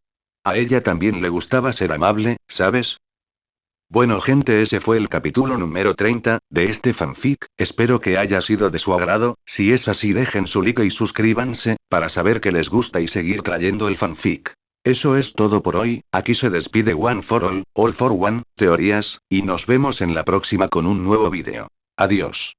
A ella también le gustaba ser amable, ¿sabes? Bueno gente, ese fue el capítulo número 30, de este fanfic, espero que haya sido de su agrado, si es así dejen su like y suscríbanse, para saber que les gusta y seguir trayendo el fanfic. Eso es todo por hoy, aquí se despide One for All for One, teorías, y nos vemos en la próxima con un nuevo vídeo. Adiós.